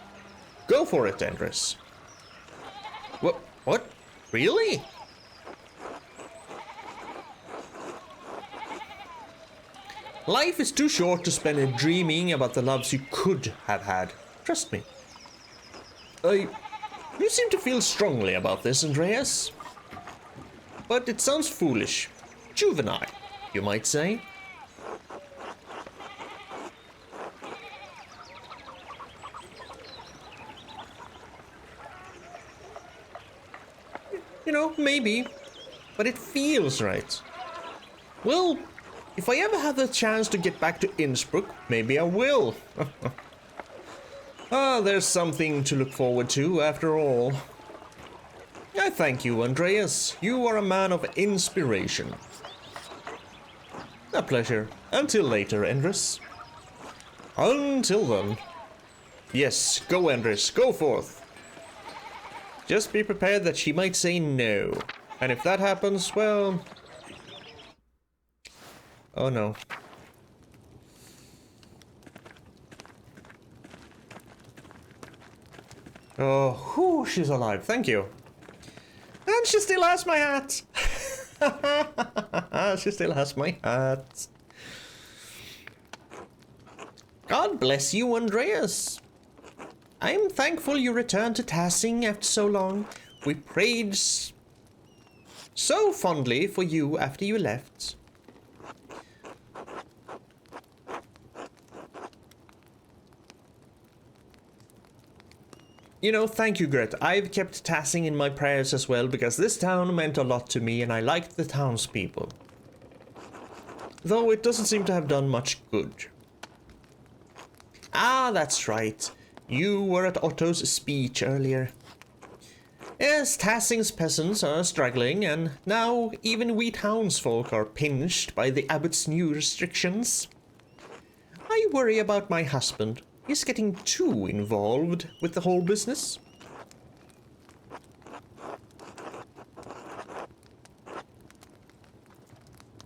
Go for it, Endres. What? Really? Life is too short to spend it dreaming about the loves you could have had. Trust me. You seem to feel strongly about this, Andreas. But it sounds foolish. Juvenile, you might say. You know, maybe. But it feels right. Well, if I ever have the chance to get back to Innsbruck, maybe I will. There's something to look forward to, after all. I thank you, Andreas. You are a man of inspiration. A pleasure. Until later, Endres. Until then. Yes, go, Endres. Go forth. Just be prepared that she might say no. And if that happens, well... Oh no. Oh, whew, she's alive. Thank you. And she still has my hat. She still has my hat. God bless you, Andreas. I'm thankful you returned to Tassing after so long. We prayed so fondly for you after you left. You know, thank you, Gret. I've kept Tassing in my prayers as well, because this town meant a lot to me and I liked the townspeople. Though it doesn't seem to have done much good. Ah, that's right. You were at Otto's speech earlier. Yes, Tassing's peasants are struggling, and now even we townsfolk are pinched by the abbot's new restrictions. I worry about my husband. He's getting too involved with the whole business.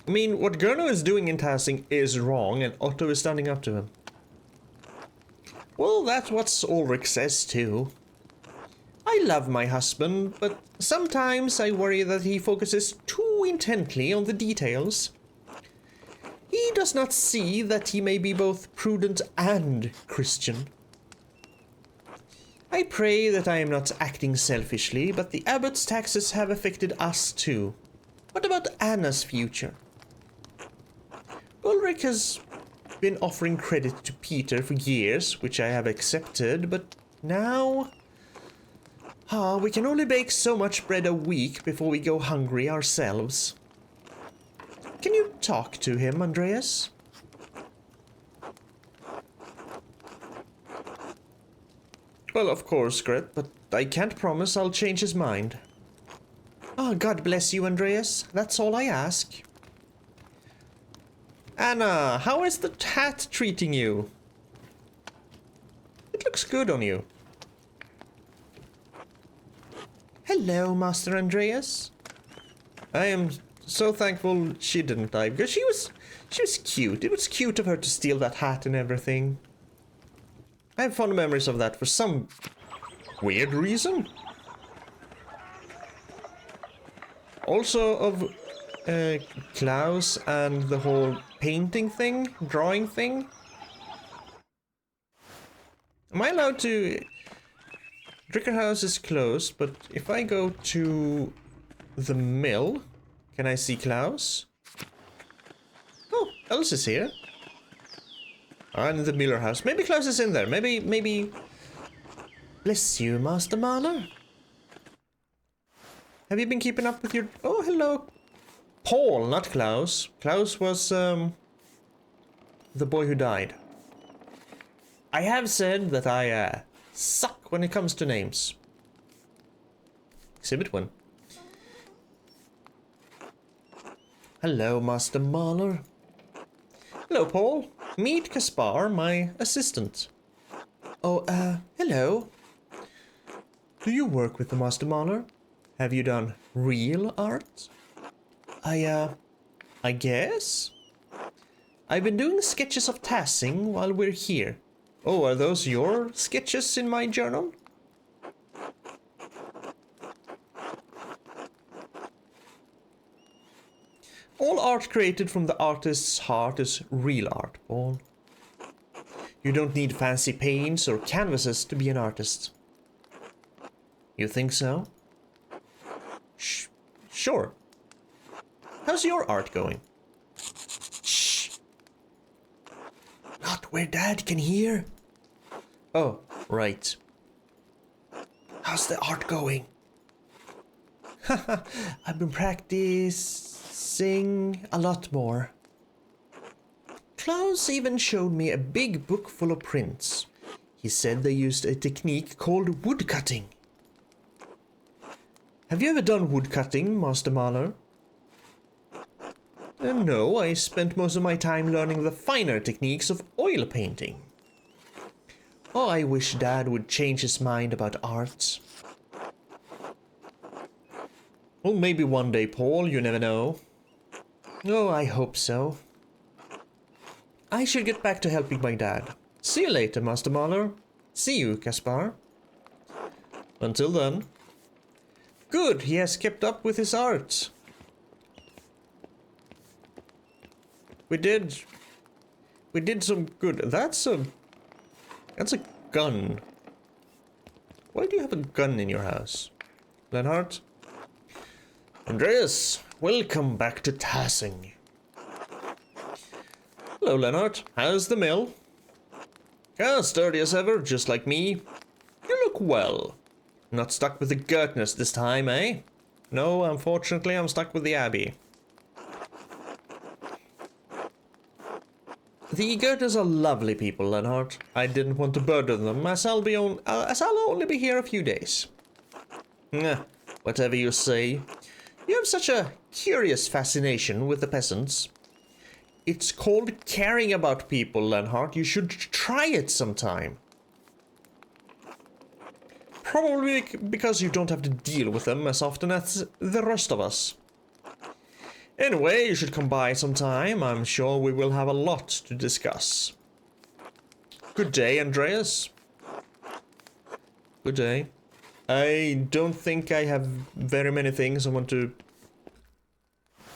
I mean, what Gurno is doing in Tassing is wrong, and Otto is standing up to him. Well, that's what Ulrich says too. I love my husband, but sometimes I worry that he focuses too intently on the details. He does not see that he may be both prudent and Christian. I pray that I am not acting selfishly, but the abbot's taxes have affected us too. What about Anna's future? Ulrich has been offering credit to Peter for years, which I have accepted, but now... Ah, we can only bake so much bread a week before we go hungry ourselves. Can you talk to him, Andreas? Well, of course, Gret, but I can't promise I'll change his mind. Ah, God bless you, Andreas. That's all I ask. Anna, how is the hat treating you? It looks good on you. Hello, Master Andreas. I am so thankful she didn't die, because she was cute. It was cute of her to steal that hat and everything. I have fond memories of that for some weird reason. Also of Klaus and the whole painting thing, drawing thing. Am I allowed to... Dricker House is closed, but if I go to the mill, can I see Klaus? Oh, Elsa is here. And the Miller House. Maybe Klaus is in there. Maybe... Bless you, Master Mahler. Have you been keeping up with your... Oh, hello. Paul, not Klaus. Klaus was, the boy who died. I have said that I, suck when it comes to names. Exhibit 1. Hello, Master Mahler. Hello, Paul. Meet Kaspar, my assistant. Oh, hello. Do you work with the Master Mahler? Have you done real art? I guess? I've been doing sketches of Tassing while we're here. Oh, are those your sketches in my journal? All art created from the artist's heart is real art, Paul. You don't need fancy paints or canvases to be an artist. You think so? Sure. How's your art going? Shh. Not where Dad can hear. Oh, right. How's the art going? Haha, I've been practicing a lot more. Klaus even showed me a big book full of prints. He said they used a technique called woodcutting. Have you ever done woodcutting, Master Mahler? No, I spent most of my time learning the finer techniques of oil painting. Oh, I wish Dad would change his mind about art. Well, maybe one day, Paul, you never know. Oh, I hope so. I should get back to helping my dad. See you later, Master Mahler. See you, Kaspar. Until then. Good, he has kept up with his art. We did some good. That's a gun. Why do you have a gun in your house? Lenhart? Andreas, welcome back to Tassing. Hello, Lenhart. How's the mill? Sturdy as ever, just like me. You look well. Not stuck with the Gertners this time, eh? No, unfortunately, I'm stuck with the Abbey. The Gertners are lovely people, Lenhart. I didn't want to burden them, as I'll only be here a few days. Whatever you say. You have such a curious fascination with the peasants. It's called caring about people, Lenhart. You should try it sometime. Probably because you don't have to deal with them as often as the rest of us. Anyway, you should come by sometime. I'm sure we will have a lot to discuss. Good day, Andreas. Good day. I don't think I have very many things I want to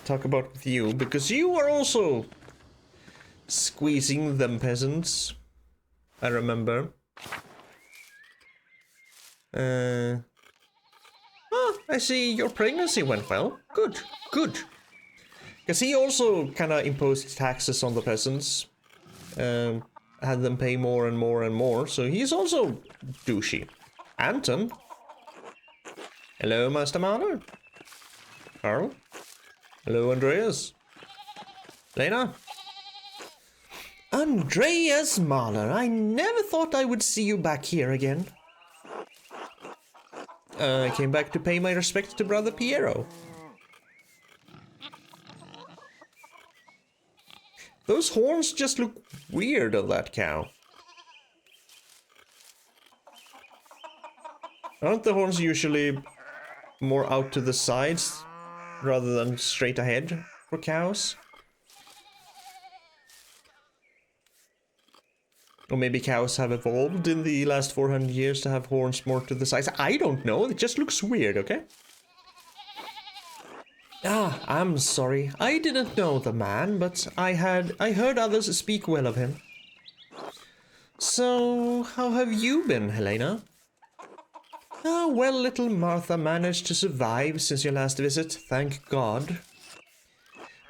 talk about with you, because you are also squeezing them peasants. I remember. I see your pregnancy went well. Good, good. Because he also kind of imposed taxes on the peasants. Had them pay more and more and more. So he's also douchey. Anton? Hello, Master Mahler. Carl. Hello, Andreas. Lena. Andreas Mahler, I never thought I would see you back here again. I came back to pay my respects to Brother Piero. Those horns just look weird on that cow. Aren't the horns usually more out to the sides rather than straight ahead for cows? Or maybe cows have evolved in the last 400 years to have horns more to the sides. I don't know, it just looks weird, okay? Ah, I'm sorry. I didn't know the man, but I heard others speak well of him. So, how have you been, Helena? Ah, well, little Martha managed to survive since your last visit, thank God.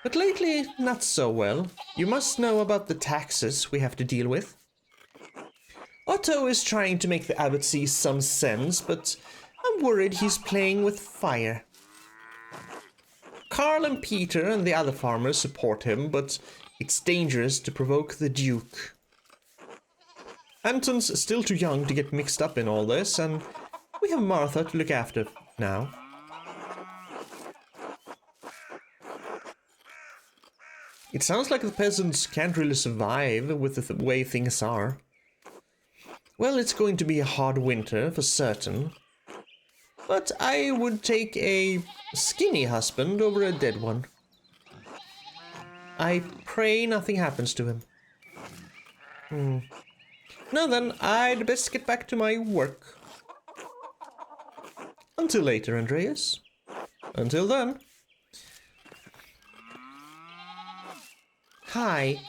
But lately, not so well. You must know about the taxes we have to deal with. Otto is trying to make the abbot see some sense, but I'm worried he's playing with fire. Carl and Peter and the other farmers support him, but it's dangerous to provoke the Duke. Anton's still too young to get mixed up in all this, and we have Martha to look after now. It sounds like the peasants can't really survive with the way things are. Well, it's going to be a hard winter for certain. But I would take a skinny husband over a dead one. I pray nothing happens to him. Now then, I'd best get back to my work. Until later, Andreas. Until then. Hi.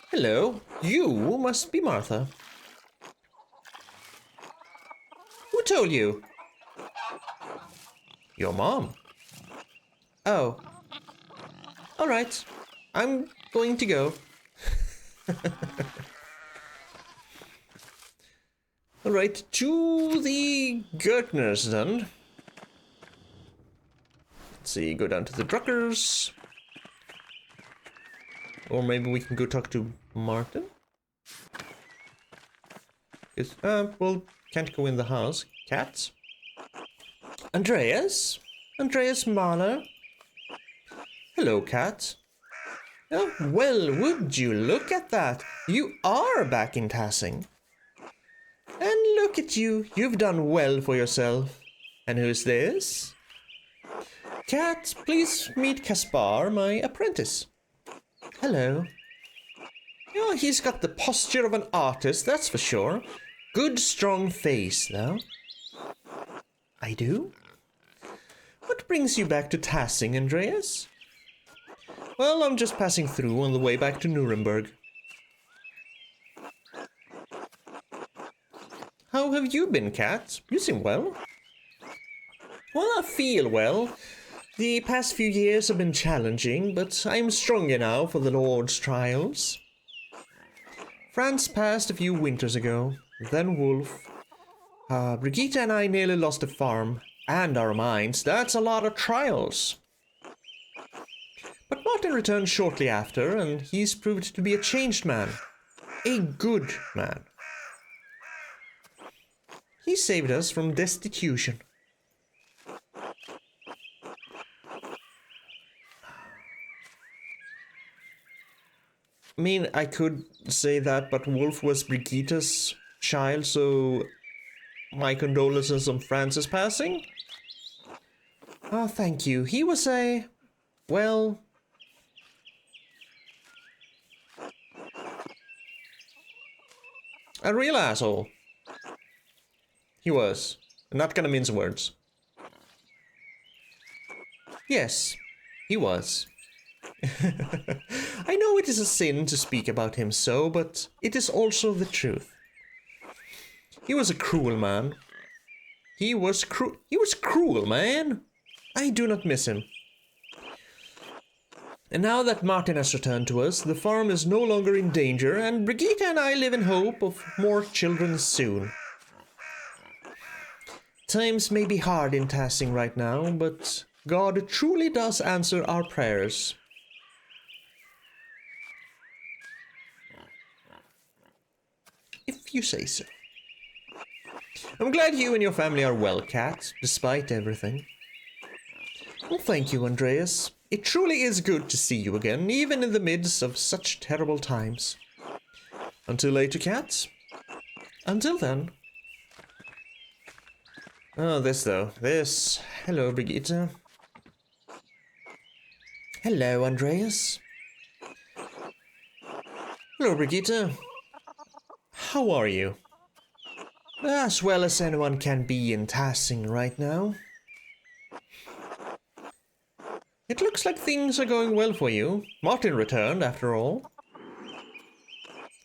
Hello, you must be Martha. Who told you? Your mom. Oh. Alright. I'm going to go. Alright, to the Gertners then. Let's see, go down to the Druckers. Or maybe we can go talk to Martin? Well, can't go in the house. Cats? Andreas? Andreas Mahler? Hello, cat. Oh, well, would you look at that? You are back in Tassing. And look at you. You've done well for yourself. And who's this? Cat, please meet Caspar, my apprentice. Hello. Oh, he's got the posture of an artist, that's for sure. Good, strong face, though. I do? What brings you back to Tassing, Andreas? Well, I'm just passing through on the way back to Nuremberg. How have you been, Cat? You seem well. Well, I feel well. The past few years have been challenging, but I'm stronger now for the Lord's trials. Franz passed a few winters ago, then Wolf. Brigitte and I nearly lost a farm, and our mines. That's a lot of trials. But Martin returned shortly after, and he's proved to be a changed man. A good man. He saved us from destitution. I mean, I could say that, but Wolf was Brigitte's child, so my condolences on Francis passing. Oh, thank you. He was a real asshole. He was. I'm not gonna mince words. Yes, he was. I know it is a sin to speak about him so, but it is also the truth. He was a cruel man. He was cruel, man. I do not miss him. And now that Martin has returned to us, the farm is no longer in danger, and Brigitte and I live in hope of more children soon. Times may be hard in Tassing right now, but God truly does answer our prayers. If you say so. I'm glad you and your family are well, Cat, despite everything. Well, thank you, Andreas. It truly is good to see you again, even in the midst of such terrible times. Until later, Cat. Until then. Oh, this though. This. Hello, Brigitte. Hello, Andreas. Hello, Brigitte. How are you? As well as anyone can be in Tassing right now. It looks like things are going well for you. Martin returned, after all.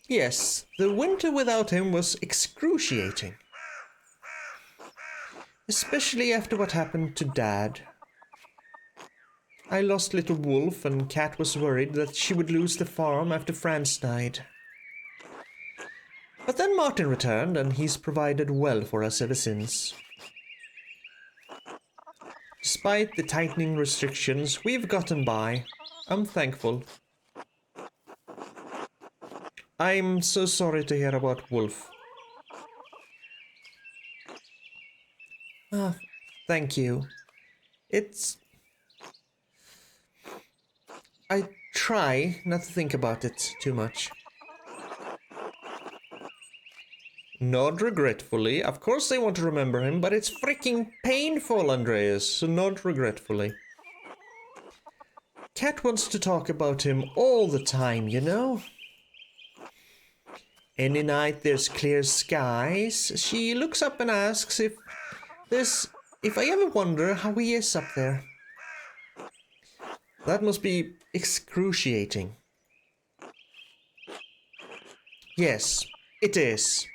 Yes, the winter without him was excruciating. Especially after what happened to Dad. I lost little Wolf, and Cat was worried that she would lose the farm after Franz died. But then Martin returned, and he's provided well for us ever since. Despite the tightening restrictions, we've gotten by. I'm thankful. I'm so sorry to hear about Wolf. Ah, thank you. I try not to think about it too much. Nod regretfully. Of course they want to remember him, but it's freaking painful, Andreas, so nod regretfully. Cat wants to talk about him all the time, you know? Any night there's clear skies, she looks up and asks if I ever wonder how he is up there. That must be excruciating. Yes, it is.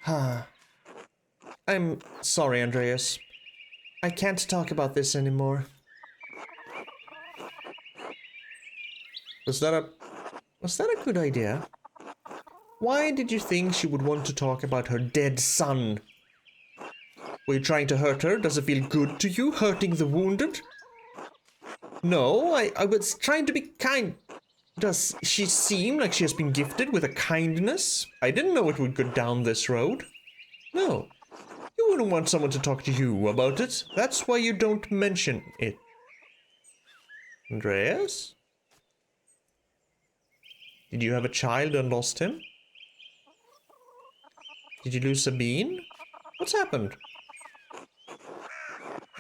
I'm sorry, Andreas. I can't talk about this anymore. Was that a good idea? Why did you think she would want to talk about her dead son? Were you trying to hurt her? Does it feel good to you, hurting the wounded? No, I was trying to be kind. Does she seem like she has been gifted with a kindness? I didn't know it would go down this road. No, you wouldn't want someone to talk to you about it. That's why you don't mention it. Andreas? Did you have a child and lost him? Did you lose Sabine? What's happened?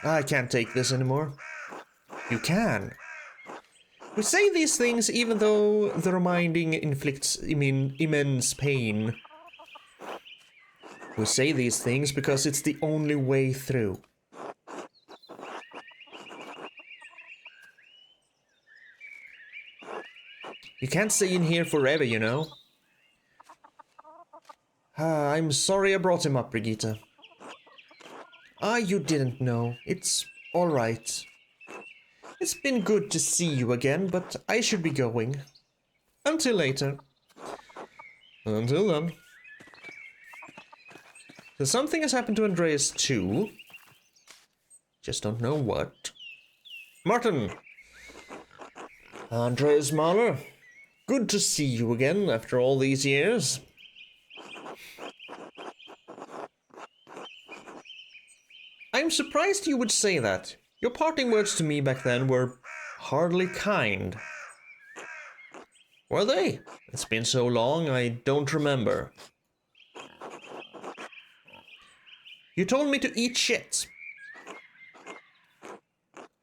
I can't take this anymore. You can. We say these things even though the reminding inflicts immense pain. We say these things because it's the only way through. You can't stay in here forever, you know. I'm sorry I brought him up, Brigitte. You didn't know. It's all right. It's been good to see you again, but I should be going. Until later. Until then. So something has happened to Andreas too. Just don't know what. Martin! Andreas Mahler. Good to see you again after all these years. I'm surprised you would say that. Your parting words to me back then were hardly kind. Were they? It's been so long, I don't remember. You told me to eat shit.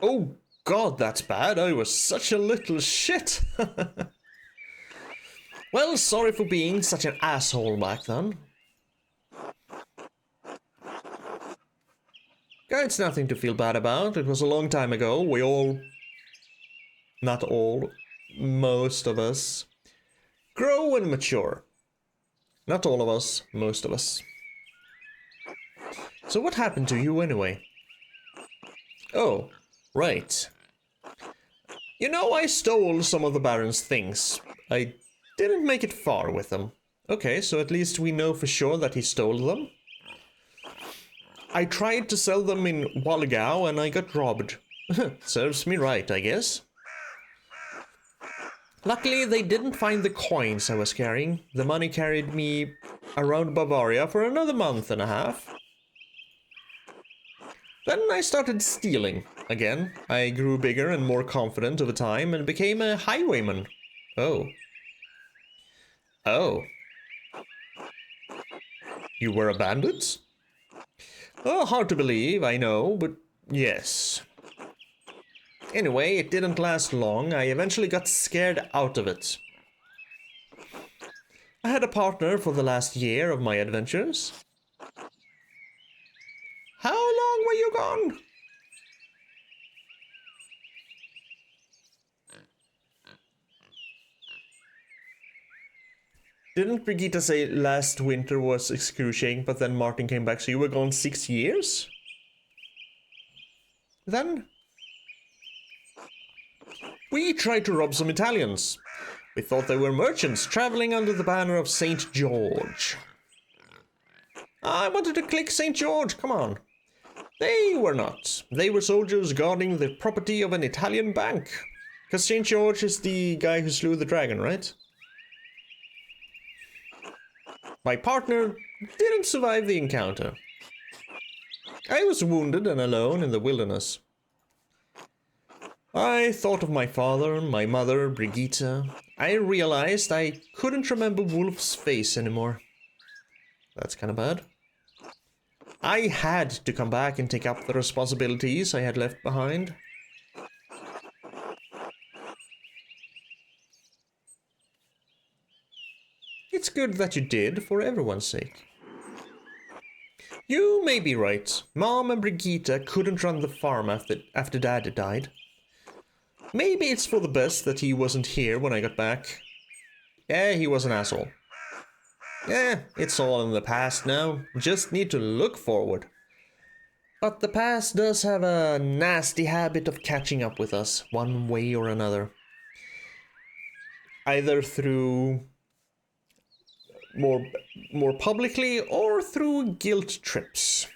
Oh God, that's bad. I was such a little shit. Well, sorry for being such an asshole back then. It's nothing to feel bad about. It was a long time ago. We all... Not all. Most of us. Grow and mature. Not all of us. Most of us. So what happened to you anyway? Oh, right. You know, I stole some of the Baron's things. I didn't make it far with them. Okay, so at least we know for sure that he stole them. I tried to sell them in Walgao and I got robbed. Serves me right, I guess. Luckily, they didn't find the coins I was carrying. The money carried me around Bavaria for another month and a half. Then I started stealing again. I grew bigger and more confident over time and became a highwayman. Oh. Oh. You were a bandit? Oh, hard to believe, I know, but yes. Anyway, it didn't last long. I eventually got scared out of it. I had a partner for the last year of my adventures. How long were you gone? Didn't Brigitte say last winter was excruciating, but then Martin came back, so you were gone 6 years? Then we tried to rob some Italians. We thought they were merchants traveling under the banner of St. George. I wanted to click St. George, come on. They were not. They were soldiers guarding the property of an Italian bank. Because St. George is the guy who slew the dragon, right? My partner didn't survive the encounter. I was wounded and alone in the wilderness. I thought of my father, my mother, Brigitte. I realized I couldn't remember Wolf's face anymore. That's kind of bad. I had to come back and take up the responsibilities I had left behind. It's good that you did, for everyone's sake. You may be right. Mom and Brigitte couldn't run the farm after Dad died. Maybe it's for the best that he wasn't here when I got back. Yeah, he was an asshole. Yeah, it's all in the past now. Just need to look forward. But the past does have a nasty habit of catching up with us, one way or another. Either through more publicly or through guilt trips.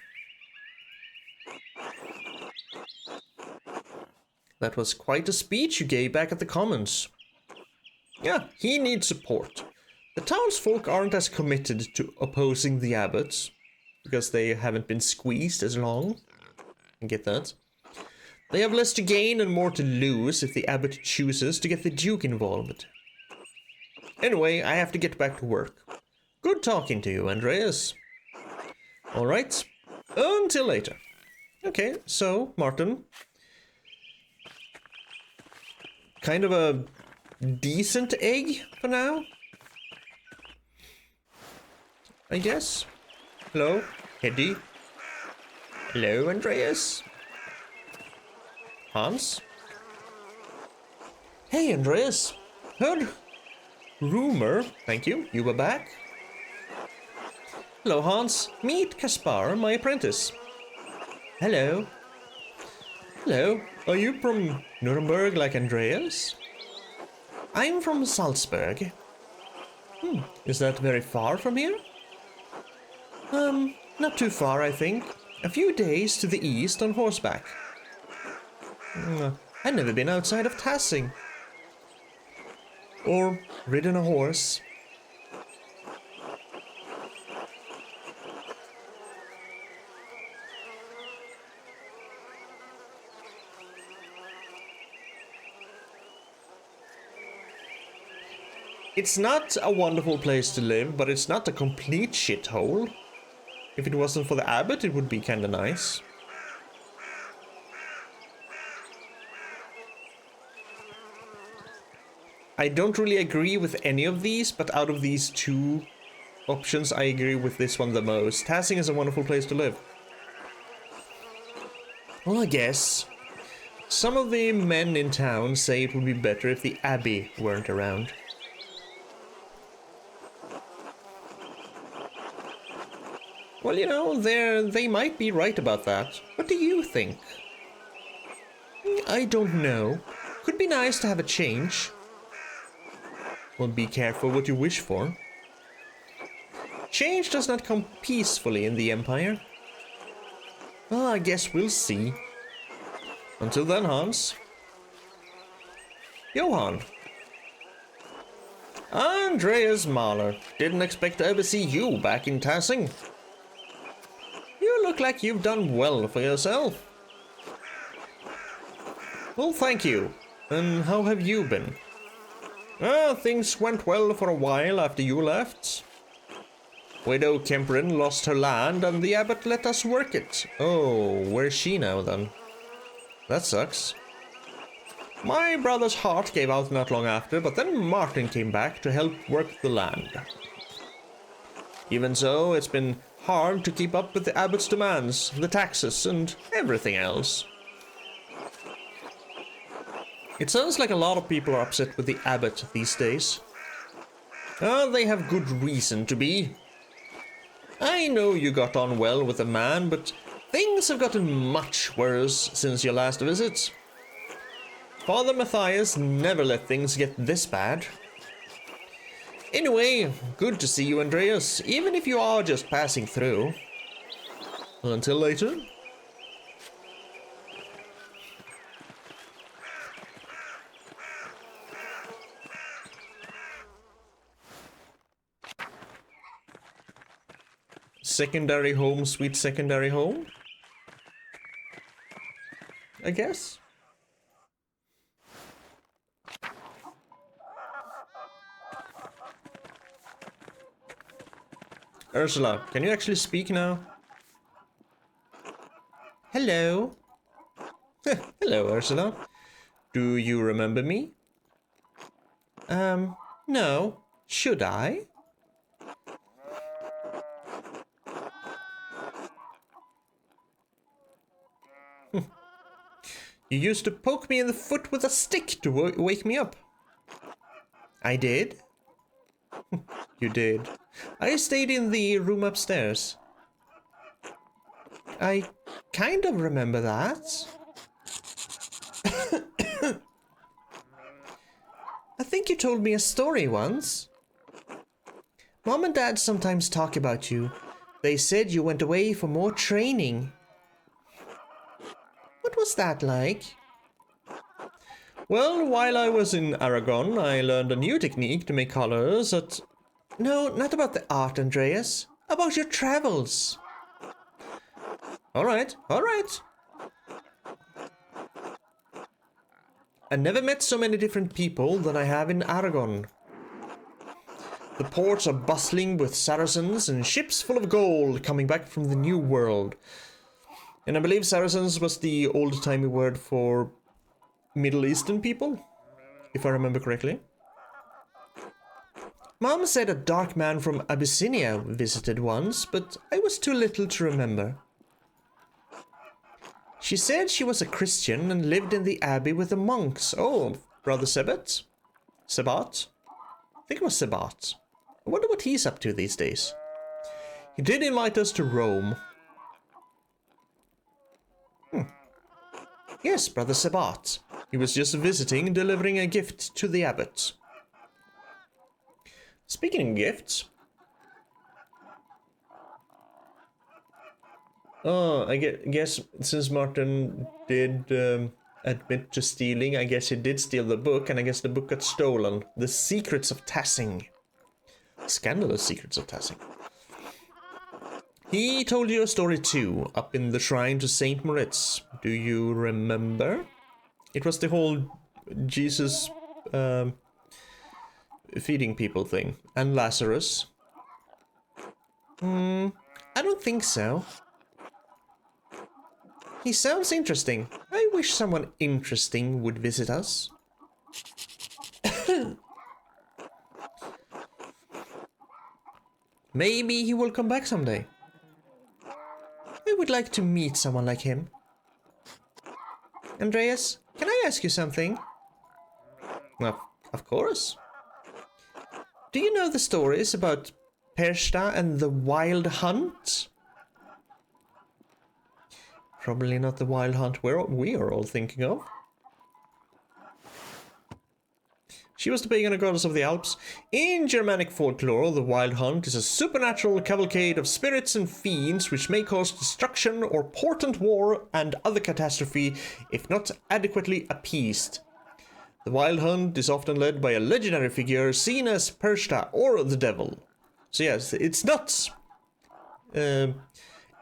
That was quite a speech you gave back at the Commons. Yeah, he needs support. The townsfolk aren't as committed to opposing the abbots, because they haven't been squeezed as long. I get that. They have less to gain and more to lose if the abbot chooses to get the duke involved. Anyway, I have to get back to work. Good talking to you, Andreas. Alright, until later. Okay, so, Martin. Kind of a decent egg for now, I guess. Hello, Eddie. Hello, Andreas. Hans. Hey, Andreas. Heard rumor. Thank you. You were back. Hello, Hans. Meet Kaspar, my apprentice. Hello. Hello. Are you from Nuremberg like Andreas? I'm from Salzburg. Is that very far from here? Not too far, I think. A few days to the east on horseback. I've never been outside of Tassing. Or ridden a horse. It's not a wonderful place to live, but it's not a complete shithole. If it wasn't for the abbot, it would be kinda nice. I don't really agree with any of these, but out of these two options, I agree with this one the most. Tassing is a wonderful place to live. Well, I guess. Some of the men in town say it would be better if the abbey weren't around. Well, you know, they might be right about that. What do you think? I don't know. Could be nice to have a change. Well, be careful what you wish for. Change does not come peacefully in the Empire. Well, I guess we'll see. Until then, Hans. Johan. Andreas Mahler. Didn't expect to ever see you back in Tassing. You look like you've done well for yourself. Well, thank you. And how have you been? Things went well for a while after you left. Widow Kemperin lost her land and the abbot let us work it. Oh, where's she now then? That sucks. My brother's heart gave out not long after, but then Martin came back to help work the land. Even so, it's been hard to keep up with the abbot's demands, the taxes, and everything else. It sounds like a lot of people are upset with the abbot these days. They have good reason to be. I know you got on well with the man, but things have gotten much worse since your last visit. Father Matthias never let things get this bad. Anyway, good to see you, Andreas, even if you are just passing through. Until later. Secondary home, sweet secondary home? I guess. Ursula, can you actually speak now? Hello. Hello, Ursula. Do you remember me? No. Should I? You used to poke me in the foot with a stick to wake me up. I did? You did. I stayed in the room upstairs. I kind of remember that. I think you told me a story once. Mom and Dad sometimes talk about you. They said you went away for more training. What was that like? Well, while I was in Aragon, I learned a new technique to make colors that... No, not about the art, Andreas. About your travels. Alright, alright. I never met so many different people than I have in Aragon. The ports are bustling with Saracens and ships full of gold coming back from the New World. And I believe Saracens was the old-timey word for Middle Eastern people, if I remember correctly. Mom said a dark man from Abyssinia visited once, but I was too little to remember. She said she was a Christian and lived in the abbey with the monks. Oh, Brother Sebat? Sebat? I think it was Sebat. I wonder what he's up to these days. He did invite us to Rome. Yes, Brother Sebat. He was just visiting, delivering a gift to the abbot. Speaking of gifts... Oh, I guess since Martin did admit to stealing, I guess he did steal the book, and I guess the book got stolen. The Secrets of Tassing. Scandalous Secrets of Tassing. He told you a story too, up in the shrine to Saint Moritz. Do you remember? It was the whole Jesus feeding people thing. And Lazarus. I don't think so. He sounds interesting. I wish someone interesting would visit us. Maybe he will come back someday. I would like to meet someone like him. Andreas, can I ask you something? Of course. Do you know the stories about Persta and the Wild Hunt? Probably not the Wild Hunt we are all thinking of. She was the pagan goddess of the Alps. In Germanic folklore, the Wild Hunt is a supernatural cavalcade of spirits and fiends which may cause destruction or portent war and other catastrophe if not adequately appeased. The Wild Hunt is often led by a legendary figure seen as Pershta or the Devil. So yes, it's not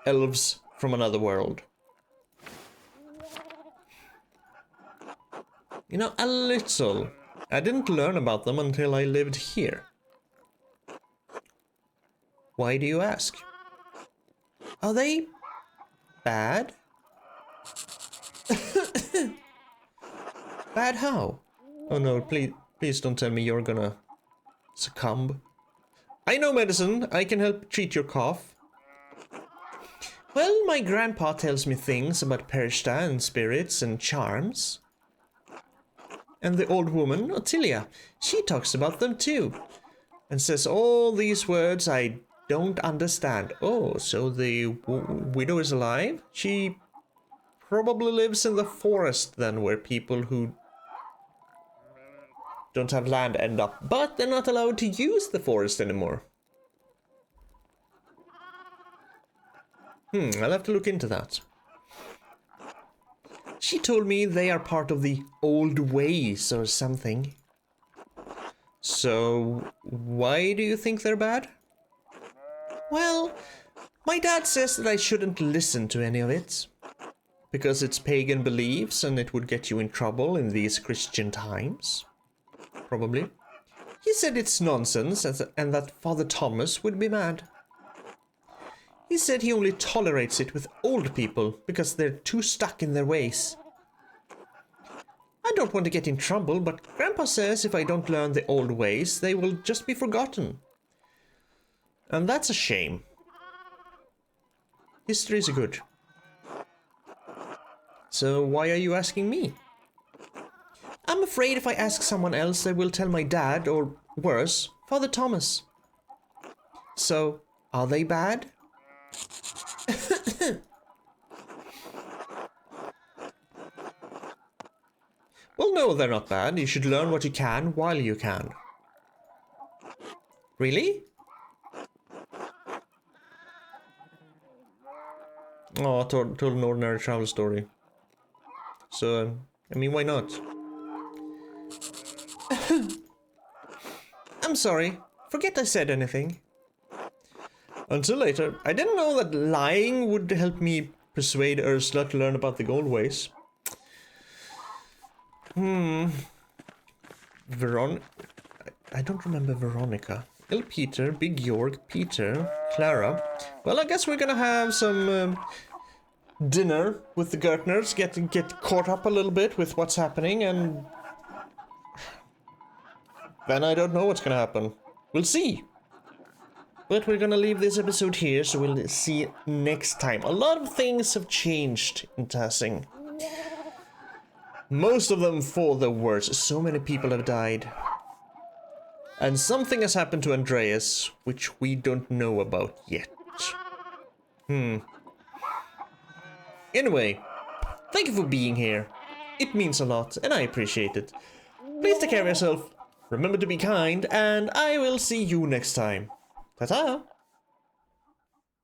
elves from another world. You know, a little. I didn't learn about them until I lived here. Why do you ask? Are they bad? Bad how? Oh no, please don't tell me you're gonna succumb. I know medicine. I can help treat your cough. Well, my grandpa tells me things about Pershta and spirits and charms. And the old woman, Ottilia, she talks about them too. And says all these words I don't understand. Oh, so the widow is alive? She probably lives in the forest then, where people who don't have land end up. But they're not allowed to use the forest anymore. I'll have to look into that. She told me they are part of the old ways or something. So, why do you think they're bad? Well, my dad says that I shouldn't listen to any of it. Because it's pagan beliefs and it would get you in trouble in these Christian times. Probably. He said it's nonsense and that Father Thomas would be mad. He said he only tolerates it with old people because they're too stuck in their ways. I don't want to get in trouble, but Grandpa says if I don't learn the old ways, they will just be forgotten. And that's a shame. History's good. So why are you asking me? I'm afraid if I ask someone else, they will tell my dad, or worse, Father Thomas. So, are they bad? Well, no, they're not bad. You should learn what you can while you can. Really? Oh, told an ordinary travel story. So, I mean, why not? I'm sorry. Forget I said anything. Until later, I didn't know that lying would help me persuade Ursula to learn about the gold ways. I don't remember Veronica. Il Peter, Big York, Peter, Clara. Well, I guess we're gonna have some dinner with the Gertners, get caught up a little bit with what's happening, and then I don't know what's gonna happen. We'll see. But we're gonna leave this episode here, so we'll see next time. A lot of things have changed in Tassing. Most of them for the worse. So many people have died. And something has happened to Andreas, which we don't know about yet. Anyway, thank you for being here. It means a lot, and I appreciate it. Please take care of yourself, remember to be kind, and I will see you next time. Ta-ta!